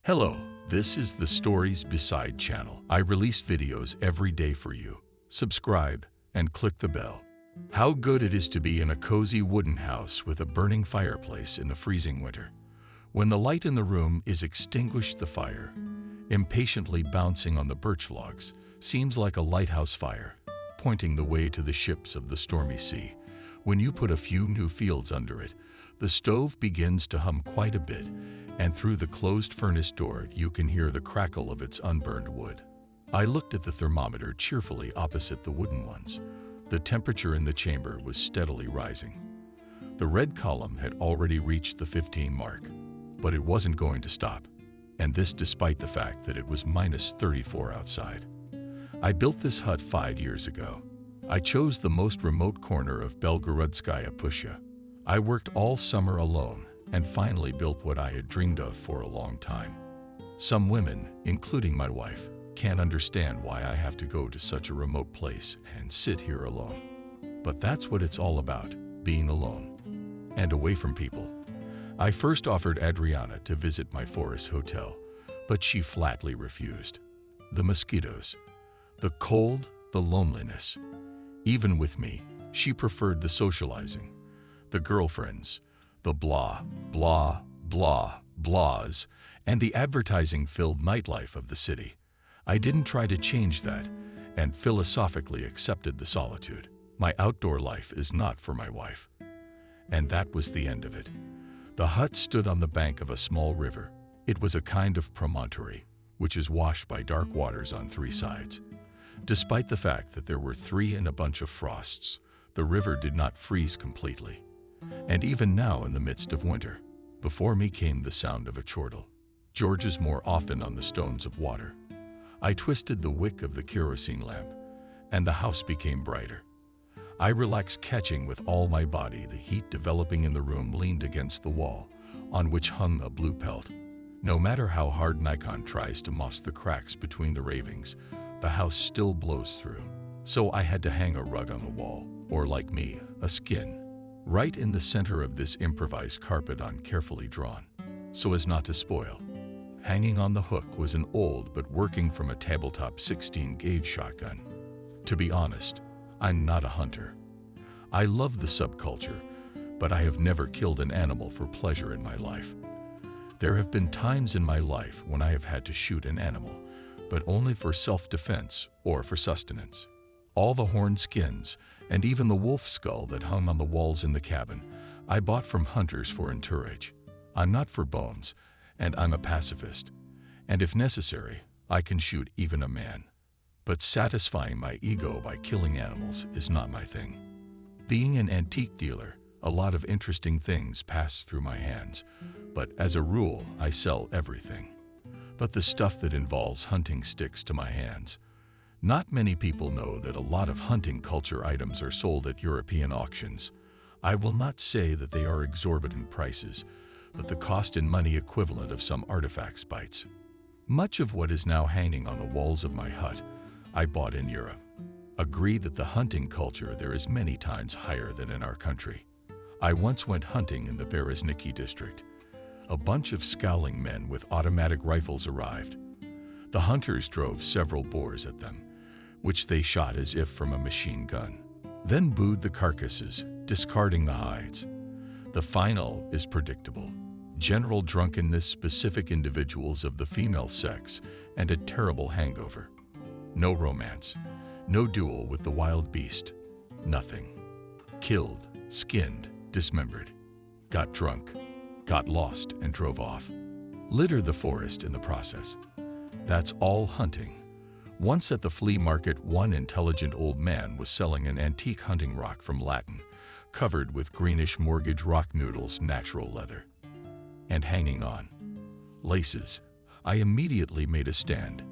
Hello, this is the Stories Beside channel. I release videos every day for you. Subscribe and click the bell. How good it is to be in a cozy wooden house with a burning fireplace in the freezing winter. When the light in the room is extinguished, the fire, impatiently bouncing on the birch logs, seems like a lighthouse fire, pointing the way to the ships of the stormy sea. When you put a few new fields under it, the stove begins to hum quite a bit, and through the closed furnace door you can hear the crackle of its unburned wood. I looked at the thermometer cheerfully opposite the wooden ones. The temperature in the chamber was steadily rising. The red column had already reached the 15 mark, but it wasn't going to stop, and this despite the fact that it was minus 34 outside. I built this hut 5 years ago. I chose the most remote corner of Belgorodskaya Pusha. I worked all summer alone and finally built what I had dreamed of for a long time. Some women, including my wife, can't understand why I have to go to such a remote place and sit here alone. But that's what it's all about, being alone and away from people. I first offered Adriana to visit my forest hotel, but she flatly refused. The mosquitoes, the cold, the loneliness. Even with me, she preferred the socializing, the girlfriends, the blah, blah, blah, blahs, and the advertising-filled nightlife of the city. I didn't try to change that and philosophically accepted the solitude. My outdoor life is not for my wife. And that was the end of it. The hut stood on the bank of a small river. It was a kind of promontory, which is washed by dark waters on 3 sides. Despite the fact that there were 3 and a bunch of frosts, the river did not freeze completely. And even now, in the midst of winter, before me came the sound of a chortle. George's more often on the stones of water. I twisted the wick of the kerosene lamp, and the house became brighter. I relaxed, catching with all my body the heat developing in the room, leaned against the wall, on which hung a blue pelt. No matter how hard Nikon tries to moss the cracks between the ravings, the house still blows through. So I had to hang a rug on the wall, or like me, a skin, right in the center of this improvised carpet on carefully drawn, so as not to spoil. Hanging on the hook was an old but working from a tabletop 16-gauge shotgun. To be honest, I'm not a hunter. I love the subculture, but I have never killed an animal for pleasure in my life. There have been times in my life when I have had to shoot an animal, but only for self-defense or for sustenance. All the horn skins, and even the wolf skull that hung on the walls in the cabin, I bought from hunters for entourage. I'm not for bones, and I'm a pacifist. And if necessary, I can shoot even a man. But satisfying my ego by killing animals is not my thing. Being an antique dealer, a lot of interesting things pass through my hands, but as a rule, I sell everything. But the stuff that involves hunting sticks to my hands. Not many people know that a lot of hunting culture items are sold at European auctions. I will not say that they are exorbitant prices, but the cost in money equivalent of some artifacts bites. Much of what is now hanging on the walls of my hut, I bought in Europe. Agree that the hunting culture there is many times higher than in our country. I once went hunting in the Berezniki district. A bunch of scowling men with automatic rifles arrived. The hunters drove several boars at them, which they shot as if from a machine gun, then booed the carcasses, discarding the hides. The final is predictable. General drunkenness, specific individuals of the female sex, and a terrible hangover. No romance, no duel with the wild beast, nothing. Killed, skinned, dismembered, got drunk, got lost and drove off. Litter the forest in the process. That's all hunting. Once at the flea market, one intelligent old man was selling an antique hunting rock from Latin, covered with greenish mortgage rock noodles, natural leather. And hanging on laces. I immediately made a stand.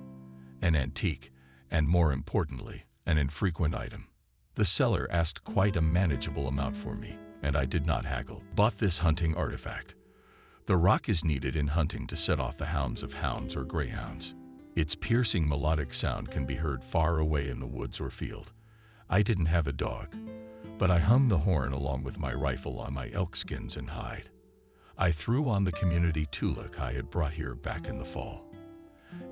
An antique, and more importantly, an infrequent item. The seller asked quite a manageable amount for me, and I did not haggle. Bought this hunting artifact. The rock is needed in hunting to set off the hounds of hounds or greyhounds. Its piercing melodic sound can be heard far away in the woods or field. I didn't have a dog, but I hung the horn along with my rifle on my elk skins and hide. I threw on the community tulip I had brought here back in the fall,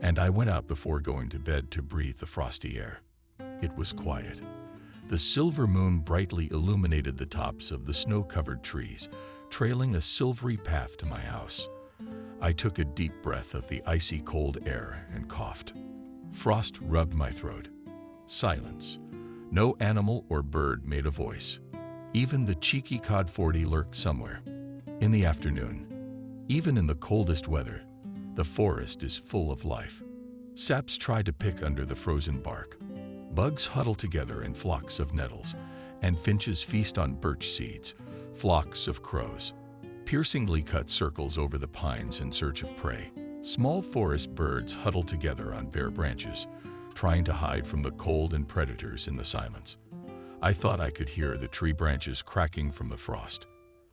and I went out before going to bed to breathe the frosty air. It was quiet. The silver moon brightly illuminated the tops of the snow-covered trees, trailing a silvery path to my house. I took a deep breath of the icy cold air and coughed. Frost rubbed my throat. Silence. No animal or bird made a voice. Even the cheeky codforty lurked somewhere. In the afternoon, even in the coldest weather, the forest is full of life. Saps try to pick under the frozen bark. Bugs huddle together in flocks of nettles, and finches feast on birch seeds. Flocks of crows piercingly cut circles over the pines in search of prey. Small forest birds huddle together on bare branches, trying to hide from the cold and predators in the silence. I thought I could hear the tree branches cracking from the frost.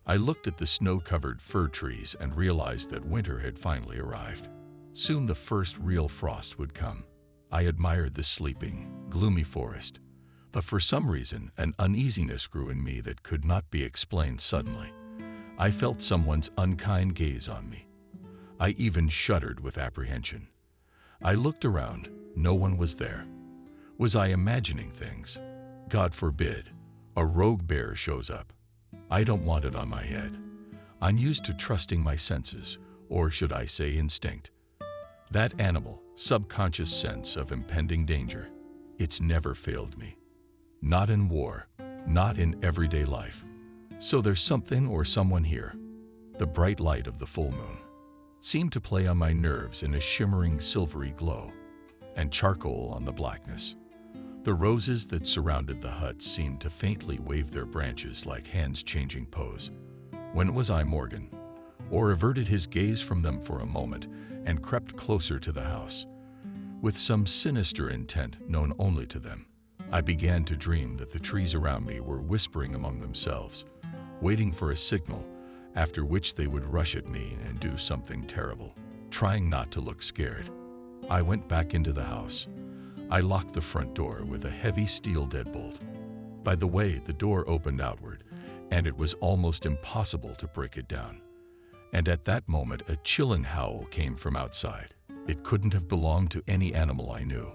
I looked at the snow-covered fir trees and realized that winter had finally arrived. Soon the first real frost would come. I admired the sleeping, gloomy forest, but for some reason an uneasiness grew in me that could not be explained suddenly. I felt someone's unkind gaze on me. I even shuddered with apprehension. I looked around. No one was there. Was I imagining things? God forbid. A rogue bear shows up. I don't want it on my head. I'm used to trusting my senses, or should I say instinct. That animal, subconscious sense of impending danger, it's never failed me. Not in war, not in everyday life. So there's something or someone here. The bright light of the full moon seemed to play on my nerves in a shimmering silvery glow, and charcoal on the blackness. The roses that surrounded the hut seemed to faintly wave their branches like hands changing pose. When was I Morgan? Or averted his gaze from them for a moment and crept closer to the house. With some sinister intent known only to them, I began to dream that the trees around me were whispering among themselves, waiting for a signal, after which they would rush at me and do something terrible. Trying not to look scared, I went back into the house. I locked the front door with a heavy steel deadbolt. By the way, the door opened outward, and it was almost impossible to break it down. And at that moment, a chilling howl came from outside. It couldn't have belonged to any animal I knew.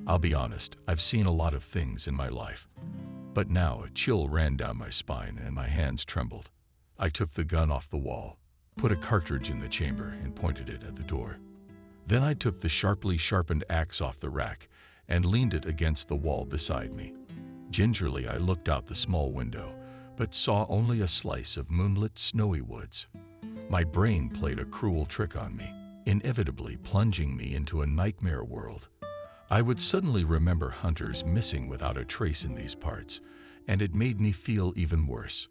I'll be honest, I've seen a lot of things in my life. But now a chill ran down my spine and my hands trembled. I took the gun off the wall, put a cartridge in the chamber, and pointed it at the door. Then I took the sharply sharpened axe off the rack and leaned it against the wall beside me. Gingerly, I looked out the small window, but saw only a slice of moonlit snowy woods. My brain played a cruel trick on me, inevitably plunging me into a nightmare world. I would suddenly remember hunters missing without a trace in these parts, and it made me feel even worse.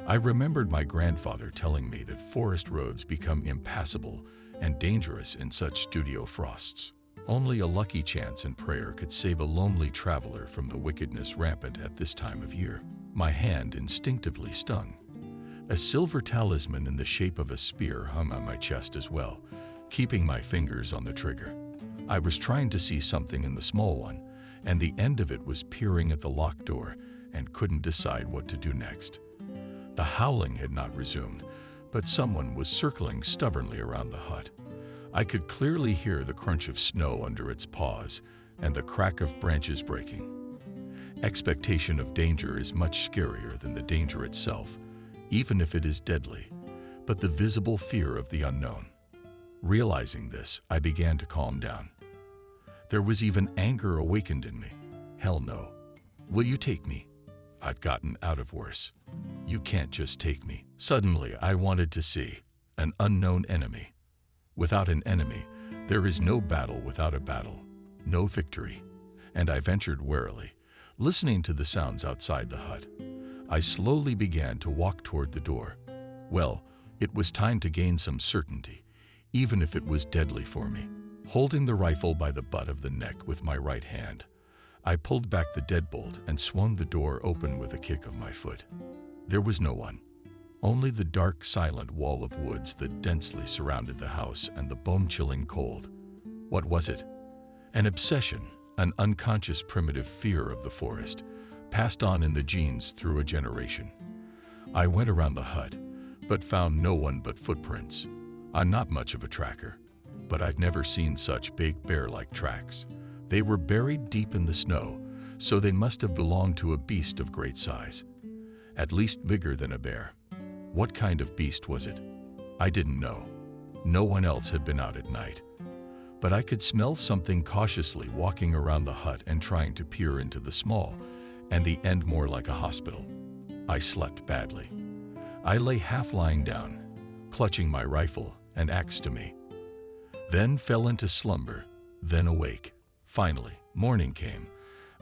I remembered my grandfather telling me that forest roads become impassable and dangerous in such studio frosts. Only a lucky chance and prayer could save a lonely traveler from the wickedness rampant at this time of year. My hand instinctively stung. A silver talisman in the shape of a spear hung on my chest as well, keeping my fingers on the trigger. I was trying to see something in the small one, and the end of it was peering at the locked door and couldn't decide what to do next. The howling had not resumed, but someone was circling stubbornly around the hut. I could clearly hear the crunch of snow under its paws and the crack of branches breaking. Expectation of danger is much scarier than the danger itself, even if it is deadly, but the visible fear of the unknown. Realizing this, I began to calm down. There was even anger awakened in me. Hell no. Will you take me? I'd gotten out of worse. You can't just take me. Suddenly, I wanted to see an unknown enemy. Without an enemy, there is no battle without a battle, no victory. And I ventured warily, listening to the sounds outside the hut. I slowly began to walk toward the door. Well, it was time to gain some certainty, even if it was deadly for me. Holding the rifle by the butt of the neck with my right hand, I pulled back the deadbolt and swung the door open with a kick of my foot. There was no one, only the dark, silent wall of woods that densely surrounded the house and the bone-chilling cold. What was it? An obsession, an unconscious primitive fear of the forest, passed on in the genes through a generation. I went around the hut, but found no one but footprints. I'm not much of a tracker, but I've never seen such big bear-like tracks. They were buried deep in the snow, so they must have belonged to a beast of great size, at least bigger than a bear. What kind of beast was it? I didn't know. No one else had been out at night. But I could smell something cautiously walking around the hut and trying to peer into the small, and the end more like a hospital. I slept badly. I lay half lying down, clutching my rifle and axe to me. Then fell into slumber, then awake. Finally, morning came.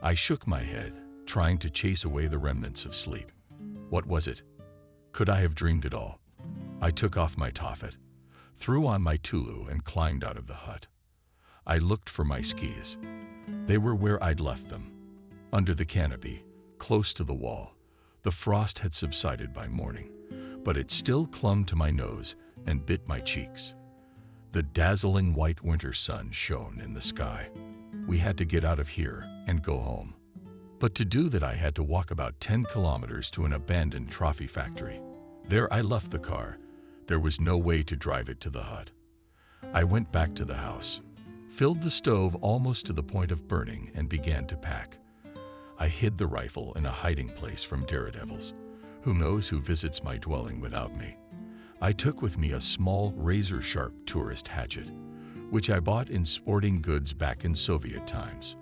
I shook my head, trying to chase away the remnants of sleep. What was it? Could I have dreamed it all? I took off my taffet, threw on my tulu, and climbed out of the hut. I looked for my skis. They were where I'd left them, under the canopy, close to the wall. The frost had subsided by morning, but it still clung to my nose and bit my cheeks. The dazzling white winter sun shone in the sky. We had to get out of here and go home. But to do that, I had to walk about 10 kilometers to an abandoned trophy factory. There I left the car. There was no way to drive it to the hut. I went back to the house, filled the stove almost to the point of burning, and began to pack. I hid the rifle in a hiding place from daredevils. Who knows who visits my dwelling without me? I took with me a small, razor-sharp tourist hatchet, which I bought in sporting goods back in Soviet times.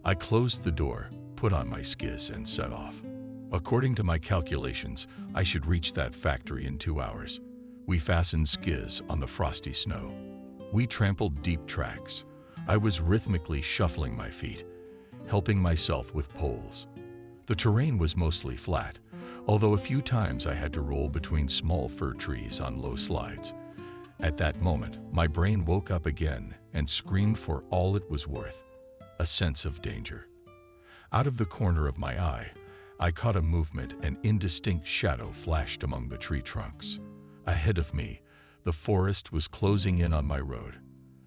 I closed the door, put on my skis, and set off. According to my calculations, I should reach that factory in 2 hours. We fastened skis on the frosty snow. We trampled deep tracks. I was rhythmically shuffling my feet, helping myself with poles. The terrain was mostly flat, although a few times I had to roll between small fir trees on low slides. At that moment, my brain woke up again and screamed for all it was worth, a sense of danger. Out of the corner of my eye, I caught a movement. An indistinct shadow flashed among the tree trunks. Ahead of me, the forest was closing in on my road,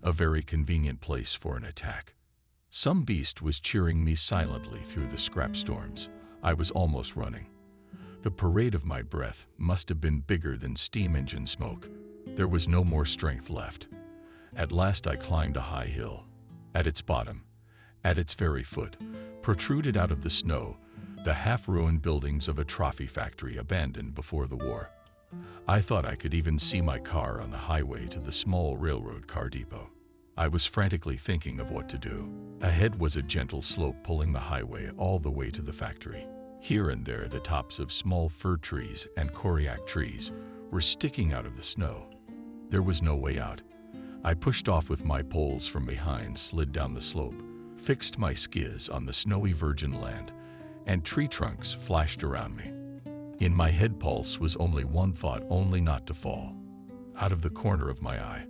a very convenient place for an attack. Some beast was cheering me silently through the scrap storms. I was almost running. The parade of my breath must have been bigger than steam engine smoke. There was no more strength left. At last I climbed a high hill. At its bottom, at its very foot, protruded out of the snow, the half-ruined buildings of a trophy factory abandoned before the war. I thought I could even see my car on the highway to the small railroad car depot. I was frantically thinking of what to do. Ahead was a gentle slope pulling the highway all the way to the factory. Here and there, the tops of small fir trees and koryak trees were sticking out of the snow. There was no way out. I pushed off with my poles from behind, slid down the slope, fixed my skis on the snowy virgin land, and tree trunks flashed around me. In my head pulse was only one thought, only not to fall. Out of the corner of my eye,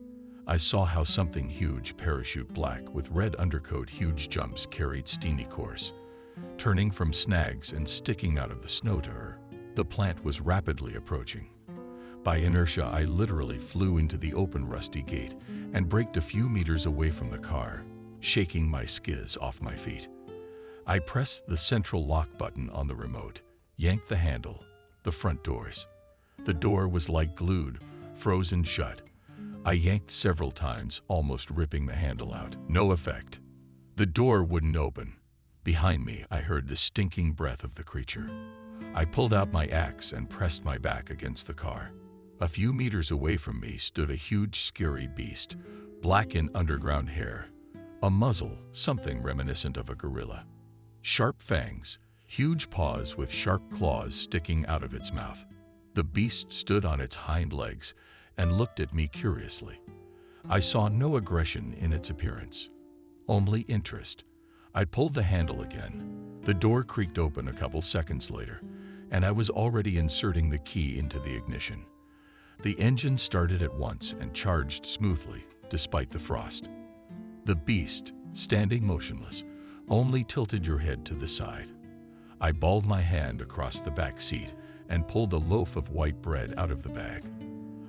I saw how something huge, parachute black with red undercoat, huge jumps, carried Steenie course, turning from snags and sticking out of the snow to her. The plant was rapidly approaching. By inertia, I literally flew into the open rusty gate and braked a few meters away from the car, shaking my skis off my feet. I pressed the central lock button on the remote, yanked the handle. The front doors. The door was like glued, frozen shut. I yanked several times, almost ripping the handle out. No effect. The door wouldn't open. Behind me, I heard the stinking breath of the creature. I pulled out my axe and pressed my back against the car. A few meters away from me stood a huge, scary beast, black in underground hair, a muzzle, something reminiscent of a gorilla. Sharp fangs, huge paws with sharp claws sticking out of its mouth. The beast stood on its hind legs and looked at me curiously. I saw no aggression in its appearance, only interest. I pulled the handle again. The door creaked open a couple seconds later, and I was already inserting the key into the ignition. The engine started at once and charged smoothly, despite the frost. The beast, standing motionless, only tilted your head to the side. I balled my hand across the back seat and pulled a loaf of white bread out of the bag.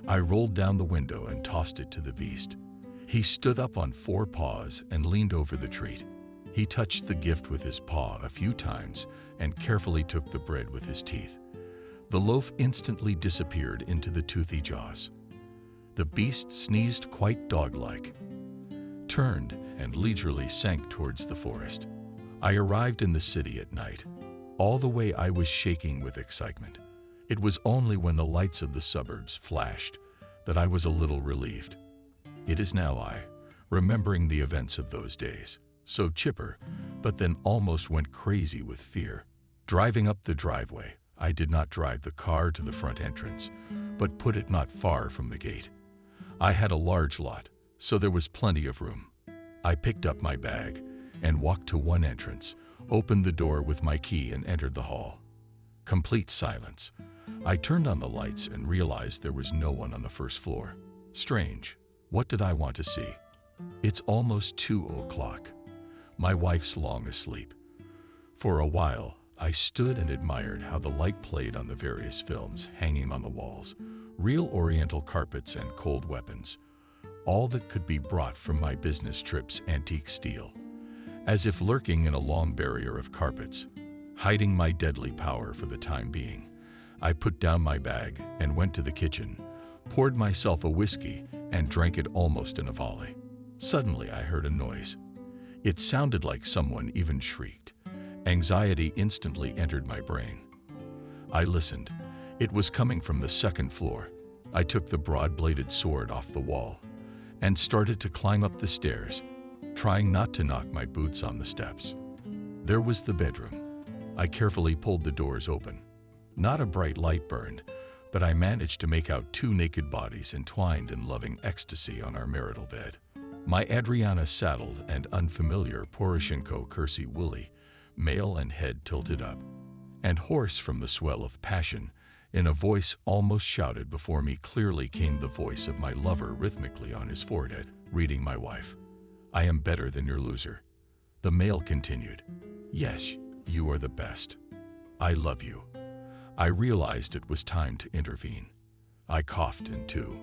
I rolled down the window and tossed it to the beast. He stood up on 4 paws and leaned over the treat. He touched the gift with his paw a few times and carefully took the bread with his teeth. The loaf instantly disappeared into the toothy jaws. The beast sneezed quite dog-like, turned, and leisurely sank towards the forest. I arrived in the city at night. All the way I was shaking with excitement. It was only when the lights of the suburbs flashed that I was a little relieved. It is now I, remembering the events of those days, so chipper, but then almost went crazy with fear. Driving up the driveway, I did not drive the car to the front entrance, but put it not far from the gate. I had a large lot, so there was plenty of room. I picked up my bag and walked to one entrance, opened the door with my key and entered the hall. Complete silence. I turned on the lights and realized there was no one on the first floor. Strange. What did I want to see? It's almost 2 o'clock. My wife's long asleep. For a while, I stood and admired how the light played on the various films hanging on the walls, real Oriental carpets and cold weapons, all that could be brought from my business trip's antique steel. As if lurking in a long barrier of carpets, hiding my deadly power for the time being, I put down my bag and went to the kitchen, poured myself a whiskey, and drank it almost in a volley. Suddenly I heard a noise. It sounded like someone even shrieked. Anxiety instantly entered my brain. I listened. It was coming from the second floor. I took the broad-bladed sword off the wall and started to climb up the stairs, trying not to knock my boots on the steps. There was the bedroom. I carefully pulled the doors open. Not a bright light burned, but I managed to make out 2 naked bodies entwined in loving ecstasy on our marital bed. My Adriana saddled and unfamiliar Poroshenko Kersey woolly, male and head tilted up, and hoarse from the swell of passion, in a voice almost shouted before me clearly came the voice of my lover rhythmically on his forehead, reading my wife. I am better than your loser. The male continued. Yes, you are the best. I love you. I realized it was time to intervene. I coughed in two.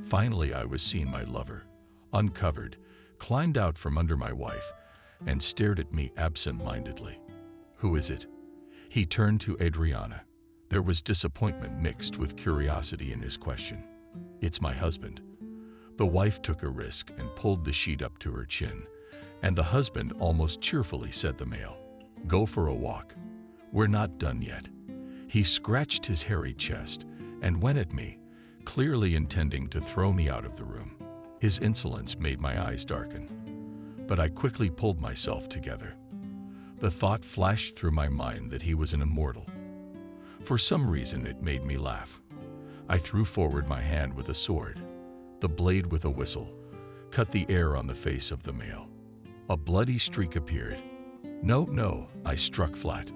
Finally, I was seeing my lover, uncovered, climbed out from under my wife, and stared at me absent-mindedly. Who is it? He turned to Adriana. There was disappointment mixed with curiosity in his question. It's my husband. The wife took a risk and pulled the sheet up to her chin, and the husband almost cheerfully said the male, "Go for a walk. We're not done yet." He scratched his hairy chest and went at me, clearly intending to throw me out of the room. His insolence made my eyes darken, but I quickly pulled myself together. The thought flashed through my mind that he was an immortal. For some reason, it made me laugh. I threw forward my hand with a sword. The blade, with a whistle, cut the air on the face of the male. A bloody streak appeared. No, I struck flat.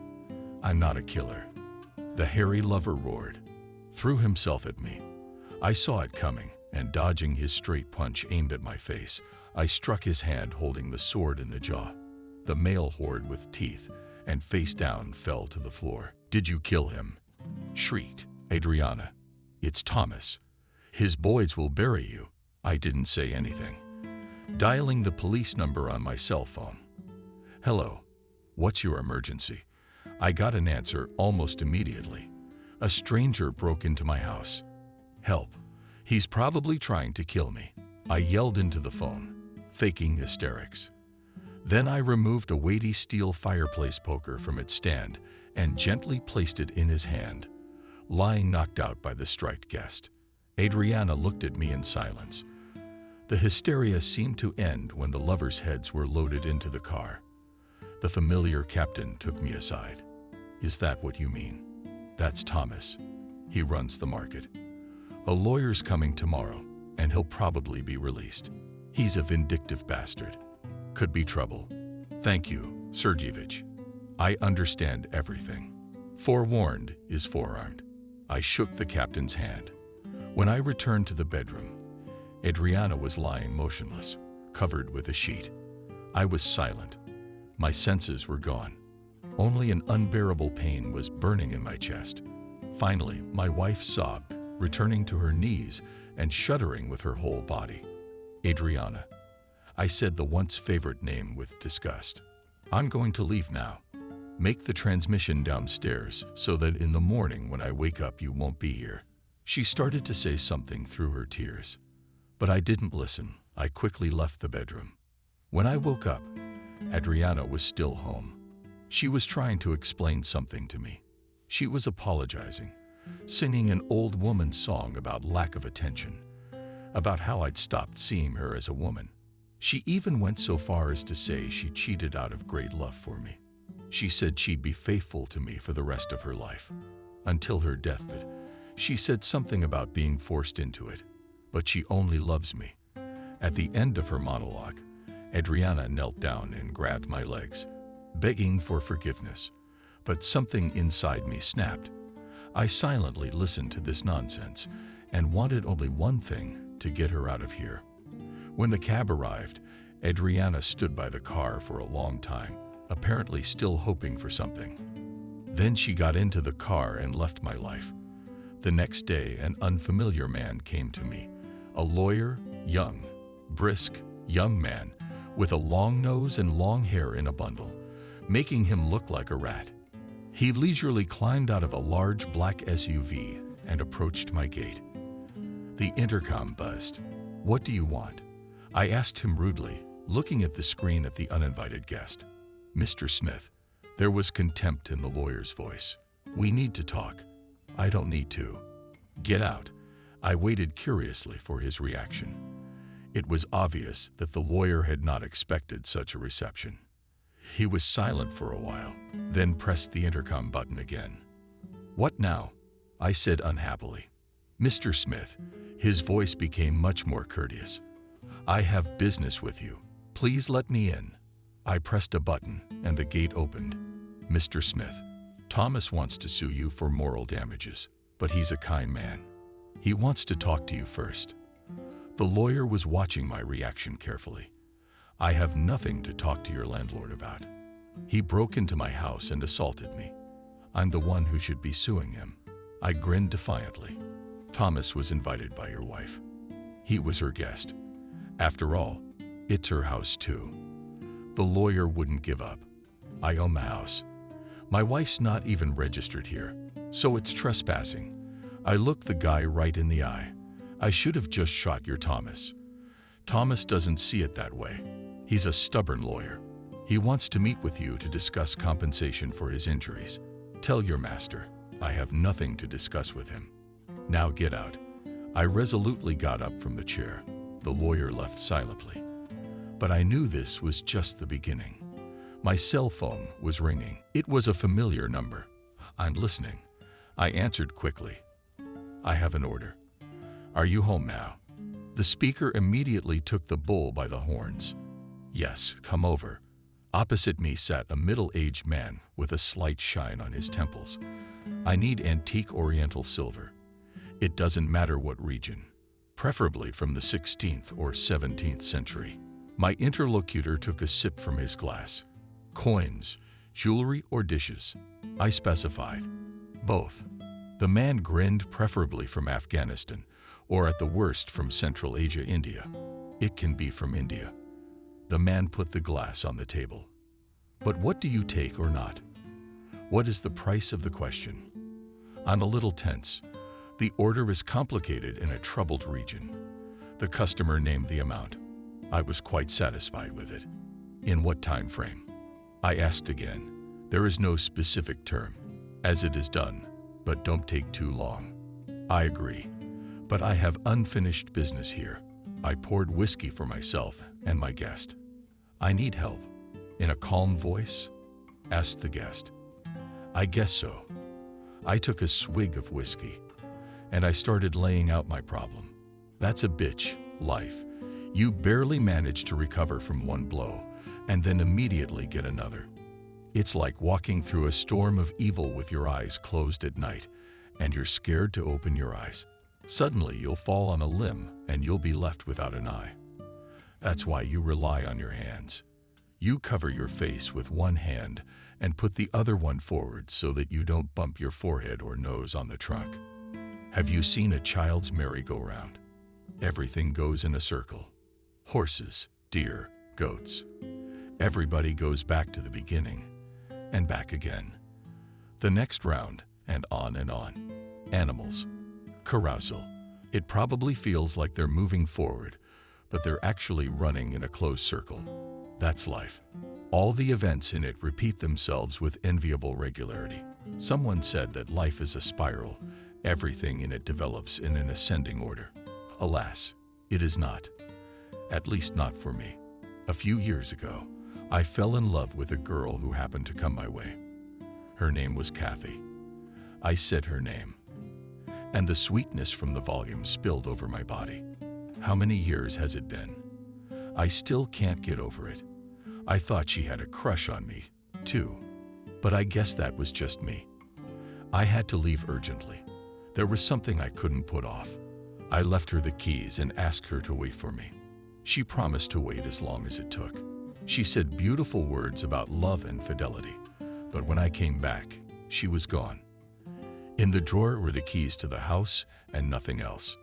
I'm not a killer. The hairy lover roared, threw himself at me. I saw it coming, and dodging his straight punch aimed at my face, I struck his hand holding the sword in the jaw. The male roared with teeth, and face down fell to the floor. "Did you kill him?" shrieked Adriana. "It's Thomas. His boys will bury you." I didn't say anything. Dialing the police number on my cell phone. "Hello, what's your emergency?" I got an answer almost immediately. A stranger broke into my house. "Help, he's probably trying to kill me." I yelled into the phone, faking hysterics. Then I removed a weighty steel fireplace poker from its stand and gently placed it in his hand, lying knocked out by the striped guest. Adriana looked at me in silence. The hysteria seemed to end when the lovers' heads were loaded into the car. The familiar captain took me aside. "Is that what you mean?" "That's Thomas. He runs the market. A lawyer's coming tomorrow, and he'll probably be released. He's a vindictive bastard. Could be trouble." "Thank you, Sergeyevich. I understand everything. Forewarned is forearmed." I shook the captain's hand. When I returned to the bedroom, Adriana was lying motionless, covered with a sheet. I was silent. My senses were gone. Only an unbearable pain was burning in my chest. Finally, my wife sobbed, returning to her knees and shuddering with her whole body. "Adriana." I said the once favorite name with disgust. "I'm going to leave now. Make the transmission downstairs so that in the morning when I wake up you won't be here." She started to say something through her tears, but I didn't listen. I quickly left the bedroom. When I woke up, Adriana was still home. She was trying to explain something to me. She was apologizing, singing an old woman's song about lack of attention, about how I'd stopped seeing her as a woman. She even went so far as to say she cheated out of great love for me. She said she'd be faithful to me for the rest of her life, until her deathbed. She said something about being forced into it, but she only loves me. At the end of her monologue, Adriana knelt down and grabbed my legs, begging for forgiveness, but something inside me snapped. I silently listened to this nonsense and wanted only one thing: to get her out of here. When the cab arrived, Adriana stood by the car for a long time, apparently still hoping for something. Then she got into the car and left my life. The next day, an unfamiliar man came to me, a lawyer, young, brisk, young man, with a long nose and long hair in a bundle, making him look like a rat. He leisurely climbed out of a large black SUV and approached my gate. The intercom buzzed. "What do you want?" I asked him rudely, looking at the screen at the uninvited guest. "Mr. Smith." There was contempt in the lawyer's voice. "We need to talk." "I don't need to." "Get out." I waited curiously for his reaction. It was obvious that the lawyer had not expected such a reception. He was silent for a while, then pressed the intercom button again. "What now?" I said unhappily. "Mr. Smith." His voice became much more courteous. "I have business with you. Please let me in." I pressed a button and the gate opened. "Mr. Smith, Thomas wants to sue you for moral damages, but he's a kind man. He wants to talk to you first." The lawyer was watching my reaction carefully. "I have nothing to talk to your landlord about. He broke into my house and assaulted me. I'm the one who should be suing him." I grinned defiantly. "Thomas was invited by your wife. He was her guest. After all, it's her house too." The lawyer wouldn't give up. "I own the house. My wife's not even registered here, so it's trespassing." I looked the guy right in the eye. "I should have just shot your Thomas." "Thomas doesn't see it that way. He's a stubborn lawyer. He wants to meet with you to discuss compensation for his injuries. Tell your master I have nothing to discuss with him. Now get out." I resolutely got up from the chair. The lawyer left silently. But I knew this was just the beginning. My cell phone was ringing. It was a familiar number. "I'm listening." I answered quickly. "I have an order. Are you home now?" The speaker immediately took the bull by the horns. "Yes, come over." Opposite me sat a middle-aged man with a slight shine on his temples. "I need antique Oriental silver. It doesn't matter what region, preferably from the 16th or 17th century." My interlocutor took a sip from his glass. "Coins, jewelry, or dishes?" I specified. "Both." The man grinned. "Preferably from Afghanistan, or at the worst from Central Asia, India." "It can be from India." The man put the glass on the table. "But what do you take or not? What is the price of the question?" I'm a little tense. The order is complicated in a troubled region. The customer named the amount. I was quite satisfied with it. "In what time frame?" I asked again. "There is no specific term. As it is done, but don't take too long." "I agree, but I have unfinished business here." I poured whiskey for myself and my guest. "I need help." In a calm voice, asked the guest. "I guess so." I took a swig of whiskey, and I started laying out my problem. "That's a bitch, life. You barely manage to recover from one blow, and then immediately get another. It's like walking through a storm of evil with your eyes closed at night, and you're scared to open your eyes. Suddenly you'll fall on a limb, and you'll be left without an eye. That's why you rely on your hands. You cover your face with one hand and put the other one forward so that you don't bump your forehead or nose on the trunk. Have you seen a child's merry-go-round? Everything goes in a circle. Horses, deer, goats. Everybody goes back to the beginning. and back again. The next round, and on and on. Animals. Carousel. It probably feels like they're moving forward, but they're actually running in a closed circle. That's life. All the events in it repeat themselves with enviable regularity. Someone said that life is a spiral. Everything in it develops in an ascending order. Alas, it is not. At least not for me. A few years ago, I fell in love with a girl who happened to come my way. Her name was Kathy. I said her name, and the sweetness from the volume spilled over my body. How many years has it been? I still can't get over it. I thought she had a crush on me, too. But I guess that was just me. I had to leave urgently. There was something I couldn't put off. I left her the keys and asked her to wait for me. She promised to wait as long as it took. She said beautiful words about love and fidelity, but when I came back, she was gone. In the drawer were the keys to the house and nothing else.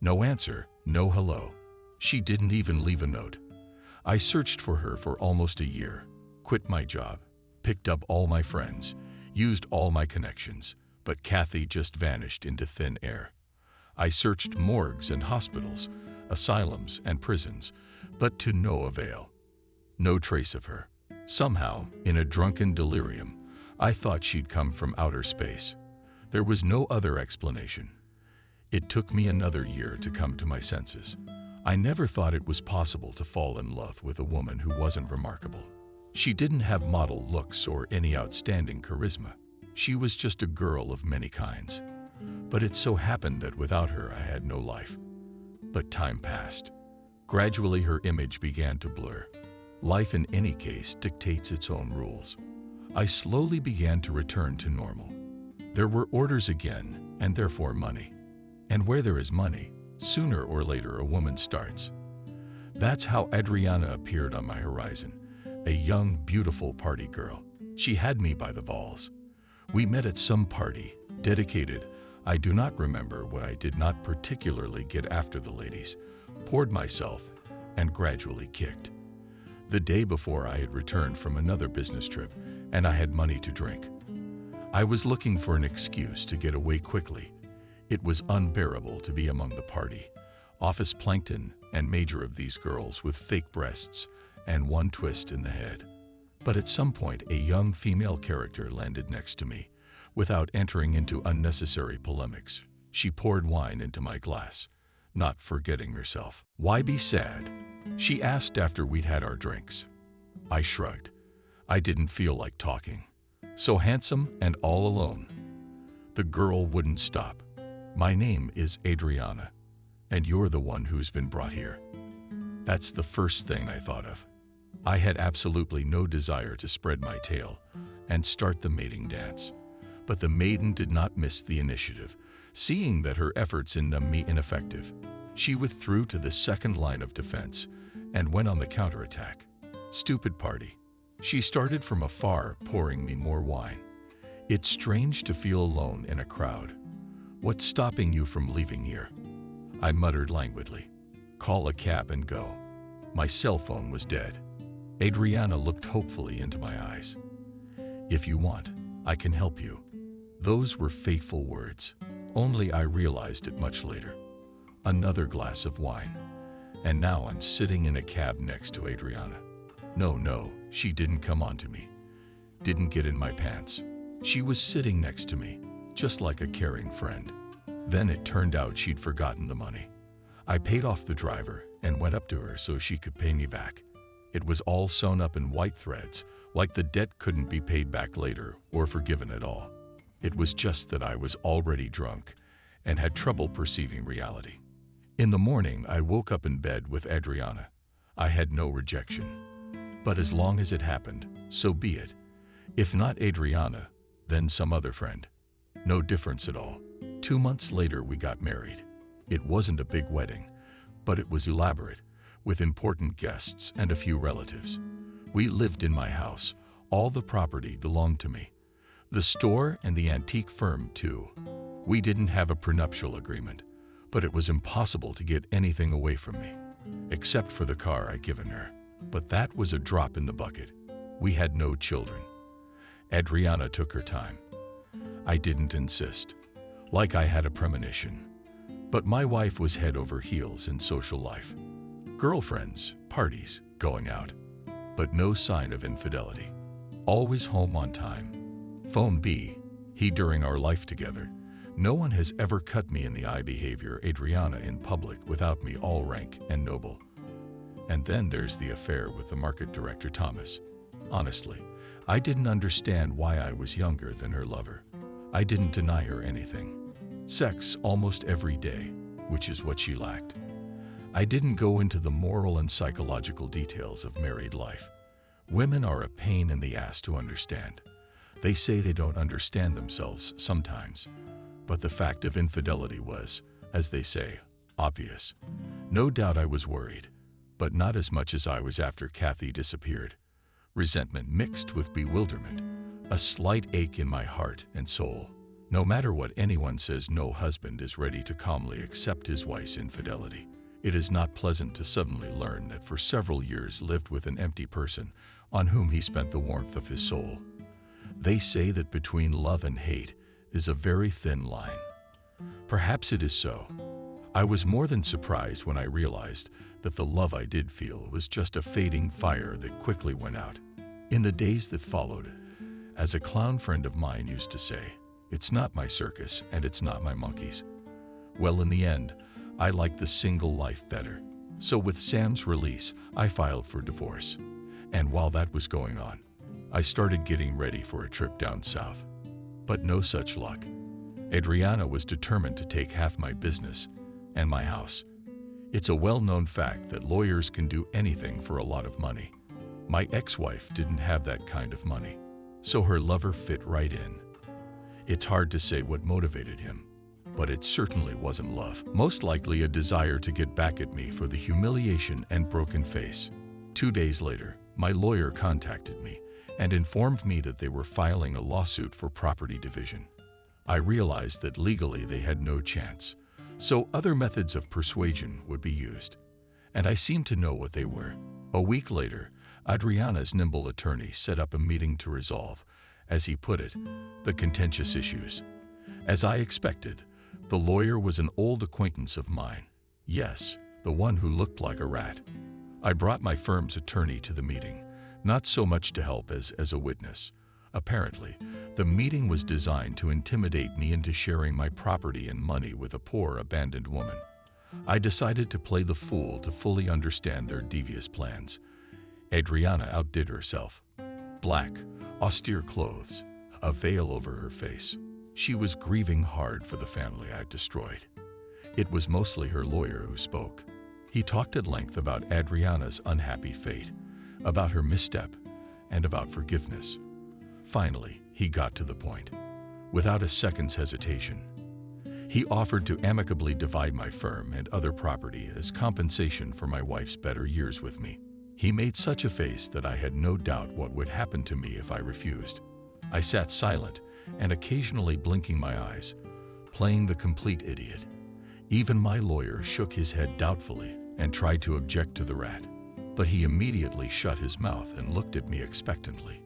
No answer, no hello. She didn't even leave a note. I searched for her for almost a year, quit my job, picked up all my friends, used all my connections, but Kathy just vanished into thin air. I searched morgues and hospitals, asylums and prisons, but to no avail. No trace of her. Somehow, in a drunken delirium, I thought she'd come from outer space. There was no other explanation. It took me another year to come to my senses. I never thought it was possible to fall in love with a woman who wasn't remarkable. She didn't have model looks or any outstanding charisma. She was just a girl of many kinds. But it so happened that without her, I had no life. But time passed. Gradually, her image began to blur. Life, in any case, dictates its own rules. I slowly began to return to normal. There were orders again, and therefore money. And where there is money, sooner or later a woman starts. That's how Adriana appeared on my horizon, a young, beautiful party girl. She had me by the balls. We met at some party, dedicated. I do not remember what I did not particularly get after the ladies, poured myself, and gradually kicked. The day before I had returned from another business trip, and I had money to drink. I was looking for an excuse to get away quickly. It was unbearable to be among the party, office plankton and major of these girls with fake breasts and one twist in the head. But at some point, a young female character landed next to me. Without entering into unnecessary polemics, she poured wine into my glass, not forgetting herself. "Why be sad?" she asked after we'd had our drinks. I shrugged. I didn't feel like talking. So handsome and all alone. The girl wouldn't stop. "My name is Adriana, and you're the one who's been brought here." That's the first thing I thought of. I had absolutely no desire to spread my tail and start the mating dance. But the maiden did not miss the initiative. Seeing that her efforts in them me ineffective, she withdrew to the second line of defense and went on the counterattack. Stupid party. She started from afar, pouring me more wine. It's strange to feel alone in a crowd. "What's stopping you from leaving here?" I muttered languidly. "Call a cab and go." My cell phone was dead. Adriana looked hopefully into my eyes. "If you want, I can help you." Those were fateful words. Only I realized it much later. Another glass of wine. And now I'm sitting in a cab next to Adriana. No, she didn't come onto me. Didn't get in my pants. She was sitting next to me, just like a caring friend. Then it turned out she'd forgotten the money. I paid off the driver and went up to her so she could pay me back. It was all sewn up in white threads, like the debt couldn't be paid back later or forgiven at all. It was just that I was already drunk and had trouble perceiving reality. In the morning, I woke up in bed with Adriana. I had no rejection. But as long as it happened, so be it. If not Adriana, then some other friend. No difference at all. 2 months later, we got married. It wasn't a big wedding, but it was elaborate, with important guests and a few relatives. We lived in my house. All the property belonged to me. The store and the antique firm, too. We didn't have a prenuptial agreement, but it was impossible to get anything away from me, except for the car I'd given her. But that was a drop in the bucket. We had no children. Adriana took her time. I didn't insist, like I had a premonition. But my wife was head over heels in social life. Girlfriends, parties, going out. But no sign of infidelity. Always home on time. Phone B, he during our life together. No one has ever cut me in the eye behavior Adriana in public without me all rank and noble. And then there's the affair with the market director Thomas. Honestly, I didn't understand why I was younger than her lover. I didn't deny her anything. Sex almost every day, which is what she lacked. I didn't go into the moral and psychological details of married life. Women are a pain in the ass to understand. They say they don't understand themselves sometimes. But the fact of infidelity was, as they say, obvious. No doubt I was worried, but not as much as I was after Kathy disappeared. Resentment mixed with bewilderment, a slight ache in my heart and soul. No matter what anyone says, no husband is ready to calmly accept his wife's infidelity. It is not pleasant to suddenly learn that for several years lived with an empty person on whom he spent the warmth of his soul. They say that between love and hate is a very thin line. Perhaps it is so. I was more than surprised when I realized that the love I did feel was just a fading fire that quickly went out. In the days that followed, as a clown friend of mine used to say, it's not my circus and it's not my monkeys. Well, in the end, I liked the single life better. So with Sam's release, I filed for divorce. And while that was going on, I started getting ready for a trip down south. But no such luck. Adriana was determined to take half my business and my house. It's a well-known fact that lawyers can do anything for a lot of money. My ex-wife didn't have that kind of money, so her lover fit right in. It's hard to say what motivated him, but it certainly wasn't love. Most likely a desire to get back at me for the humiliation and broken face. 2 days later, my lawyer contacted me and informed me that they were filing a lawsuit for property division. I realized that legally they had no chance, so other methods of persuasion would be used. And I seemed to know what they were. A week later, Adriana's nimble attorney set up a meeting to resolve, as he put it, the contentious issues. As I expected, the lawyer was an old acquaintance of mine. Yes, the one who looked like a rat. I brought my firm's attorney to the meeting, not so much to help as a witness. Apparently, the meeting was designed to intimidate me into sharing my property and money with a poor, abandoned woman. I decided to play the fool to fully understand their devious plans. Adriana outdid herself. Black, austere clothes, a veil over her face. She was grieving hard for the family I'd destroyed. It was mostly her lawyer who spoke. He talked at length about Adriana's unhappy fate, about her misstep, and about forgiveness. Finally, he got to the point, without a second's hesitation. He offered to amicably divide my firm and other property as compensation for my wife's better years with me. He made such a face that I had no doubt what would happen to me if I refused. I sat silent and occasionally blinking my eyes, playing the complete idiot. Even my lawyer shook his head doubtfully and tried to object to the rat, but he immediately shut his mouth and looked at me expectantly.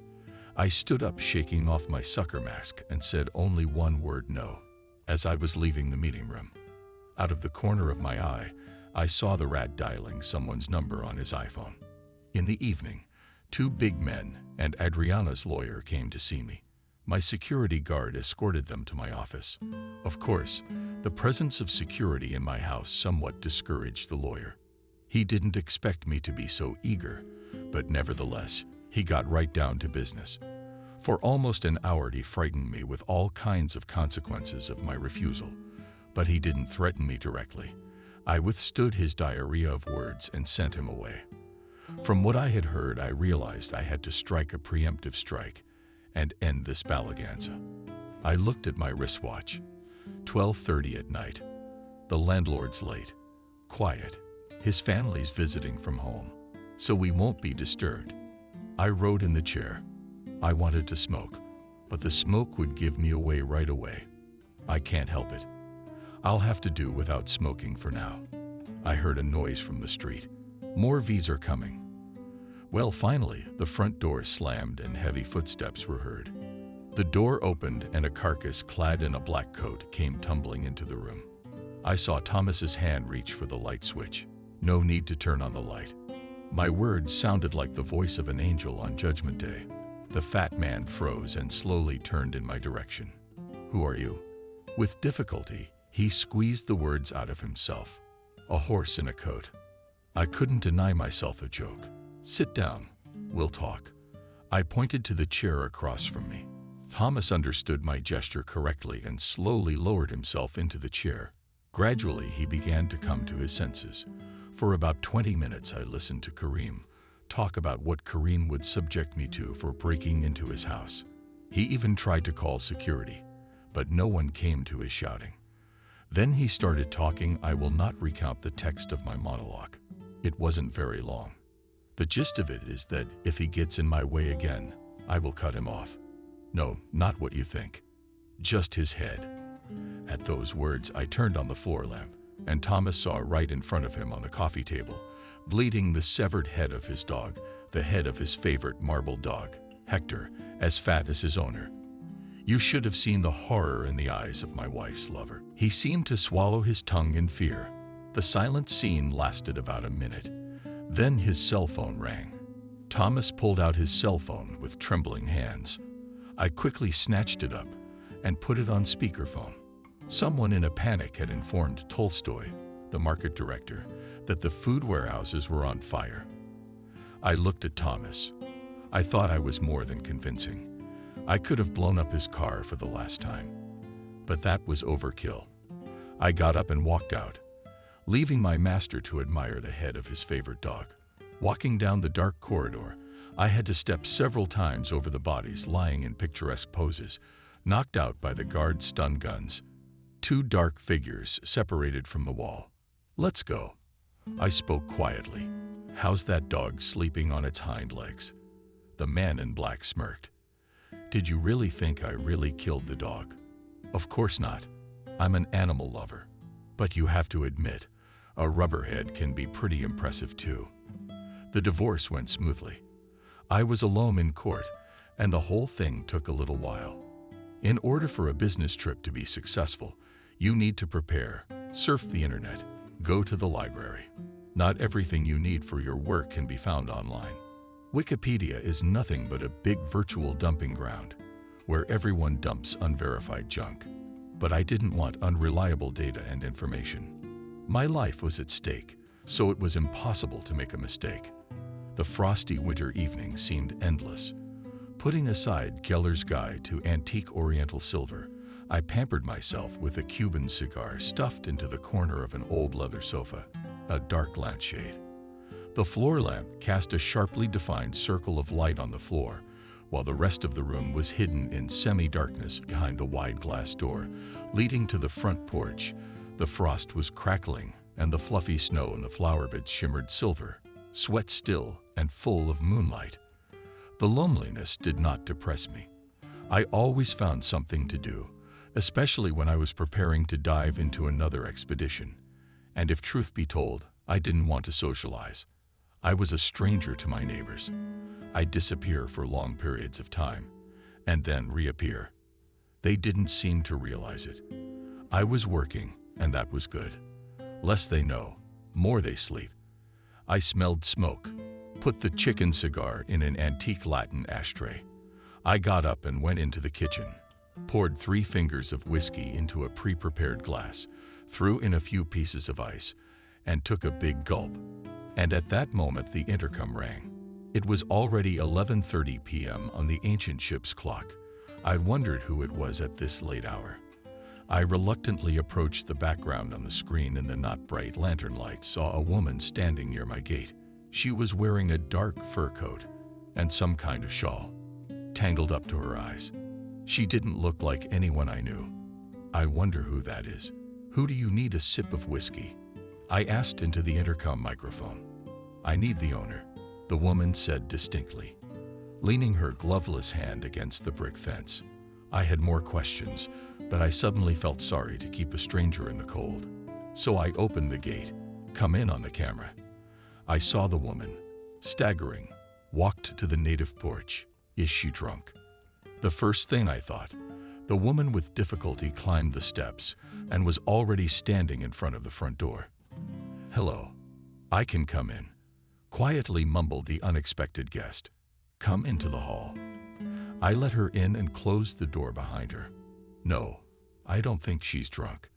I stood up, shaking off my sucker mask, and said only one word, no. As I was leaving the meeting room, out of the corner of my eye, I saw the rat dialing someone's number on his iPhone. In the evening, 2 big men and Adriana's lawyer came to see me. My security guard escorted them to my office. Of course, the presence of security in my house somewhat discouraged the lawyer. He didn't expect me to be so eager, but nevertheless, he got right down to business. For almost an hour he frightened me with all kinds of consequences of my refusal, but he didn't threaten me directly. I withstood his diarrhea of words and sent him away. From what I had heard, I realized I had to strike a preemptive strike and end this balaghanza. I looked at my wristwatch. 12:30 at night. The landlord's late. Quiet. His family's visiting from home, so we won't be disturbed. I rode in the chair. I wanted to smoke, but the smoke would give me away right away. I can't help it. I'll have to do without smoking for now. I heard a noise from the street. More V's are coming. Well, finally, the front door slammed and heavy footsteps were heard. The door opened and a carcass clad in a black coat came tumbling into the room. I saw Thomas's hand reach for the light switch. No need to turn on the light. My words sounded like the voice of an angel on Judgment Day. The fat man froze and slowly turned in my direction. "Who are you?" With difficulty, he squeezed the words out of himself. "A horse in a coat." I couldn't deny myself a joke. "Sit down. We'll talk." I pointed to the chair across from me. Thomas understood my gesture correctly and slowly lowered himself into the chair. Gradually, he began to come to his senses. For about 20 minutes, I listened to Kareem talk about what Kareem would subject me to for breaking into his house. He even tried to call security, but no one came to his shouting. Then he started talking. I will not recount the text of my monologue. It wasn't very long. The gist of it is that if he gets in my way again, I will cut him off. No, not what you think. Just his head. At those words, I turned on the floor lamp, and Thomas saw right in front of him on the coffee table, bleeding, the severed head of his dog, the head of his favorite marble dog, Hector, as fat as his owner. You should have seen the horror in the eyes of my wife's lover. He seemed to swallow his tongue in fear. The silent scene lasted about a minute. Then his cell phone rang. Thomas pulled out his cell phone with trembling hands. I quickly snatched it up and put it on speakerphone. Someone in a panic had informed Tolstoy, the market director, that the food warehouses were on fire. I looked at Thomas. I thought I was more than convincing. I could have blown up his car for the last time. But that was overkill. I got up and walked out, leaving my master to admire the head of his favorite dog. Walking down the dark corridor, I had to step several times over the bodies lying in picturesque poses, knocked out by the guards' stun guns. Two dark figures separated from the wall. "Let's go." I spoke quietly. "How's that dog sleeping on its hind legs?" The man in black smirked. "Did you really think I really killed the dog?" "Of course not. I'm an animal lover. But you have to admit, a rubberhead can be pretty impressive too." The divorce went smoothly. I was alone in court, and the whole thing took a little while. In order for a business trip to be successful, you need to prepare, surf the internet, go to the library. Not everything you need for your work can be found online. Wikipedia is nothing but a big virtual dumping ground, where everyone dumps unverified junk. But I didn't want unreliable data and information. My life was at stake, so it was impossible to make a mistake. The frosty winter evening seemed endless. Putting aside Keller's Guide to Antique Oriental Silver, I pampered myself with a Cuban cigar stuffed into the corner of an old leather sofa, a dark lampshade. The floor lamp cast a sharply defined circle of light on the floor, while the rest of the room was hidden in semi-darkness behind the wide glass door leading to the front porch. The frost was crackling, and the fluffy snow in the flower beds shimmered silver, sweat still and full of moonlight. The loneliness did not depress me. I always found something to do, especially when I was preparing to dive into another expedition. And if truth be told, I didn't want to socialize. I was a stranger to my neighbors. I'd disappear for long periods of time, and then reappear. They didn't seem to realize it. I was working, and that was good. Less they know, more they sleep. I smelled smoke, put the chicken cigar in an antique Latin ashtray. I got up and went into the kitchen, poured 3 fingers of whiskey into a pre-prepared glass, threw in a few pieces of ice, and took a big gulp. And at that moment the intercom rang. It was already 11:30 p.m. on the ancient ship's clock. I wondered who it was at this late hour. I reluctantly approached the background on the screen in the not bright lantern light, saw a woman standing near my gate. She was wearing a dark fur coat and some kind of shawl, tangled up to her eyes. She didn't look like anyone I knew. "I wonder who that is. Who do you need a sip of whiskey?" I asked into the intercom microphone. "I need the owner," the woman said distinctly, leaning her gloveless hand against the brick fence. I had more questions, but I suddenly felt sorry to keep a stranger in the cold. So I opened the gate. "Come in on the camera." I saw the woman, staggering, walked to the native porch. "Is she drunk?" The first thing I thought, the woman with difficulty climbed the steps and was already standing in front of the front door. "Hello, I can come in," quietly mumbled the unexpected guest. "Come into the hall." I let her in and closed the door behind her. "No, I don't think she's drunk."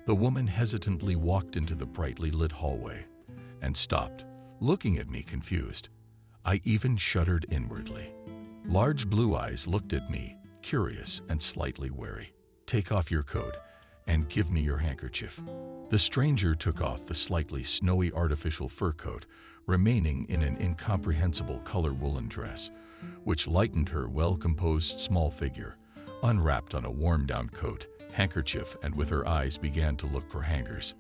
The woman hesitantly walked into the brightly lit hallway and stopped, looking at me confused. I even shuddered inwardly. Large blue eyes looked at me, curious and slightly wary. "Take off your coat and give me your handkerchief." The stranger took off the slightly snowy artificial fur coat, remaining in an incomprehensible color woolen dress, which lightened her well-composed small figure, unwrapped on a warm-down coat, handkerchief, and with her eyes began to look for hangers.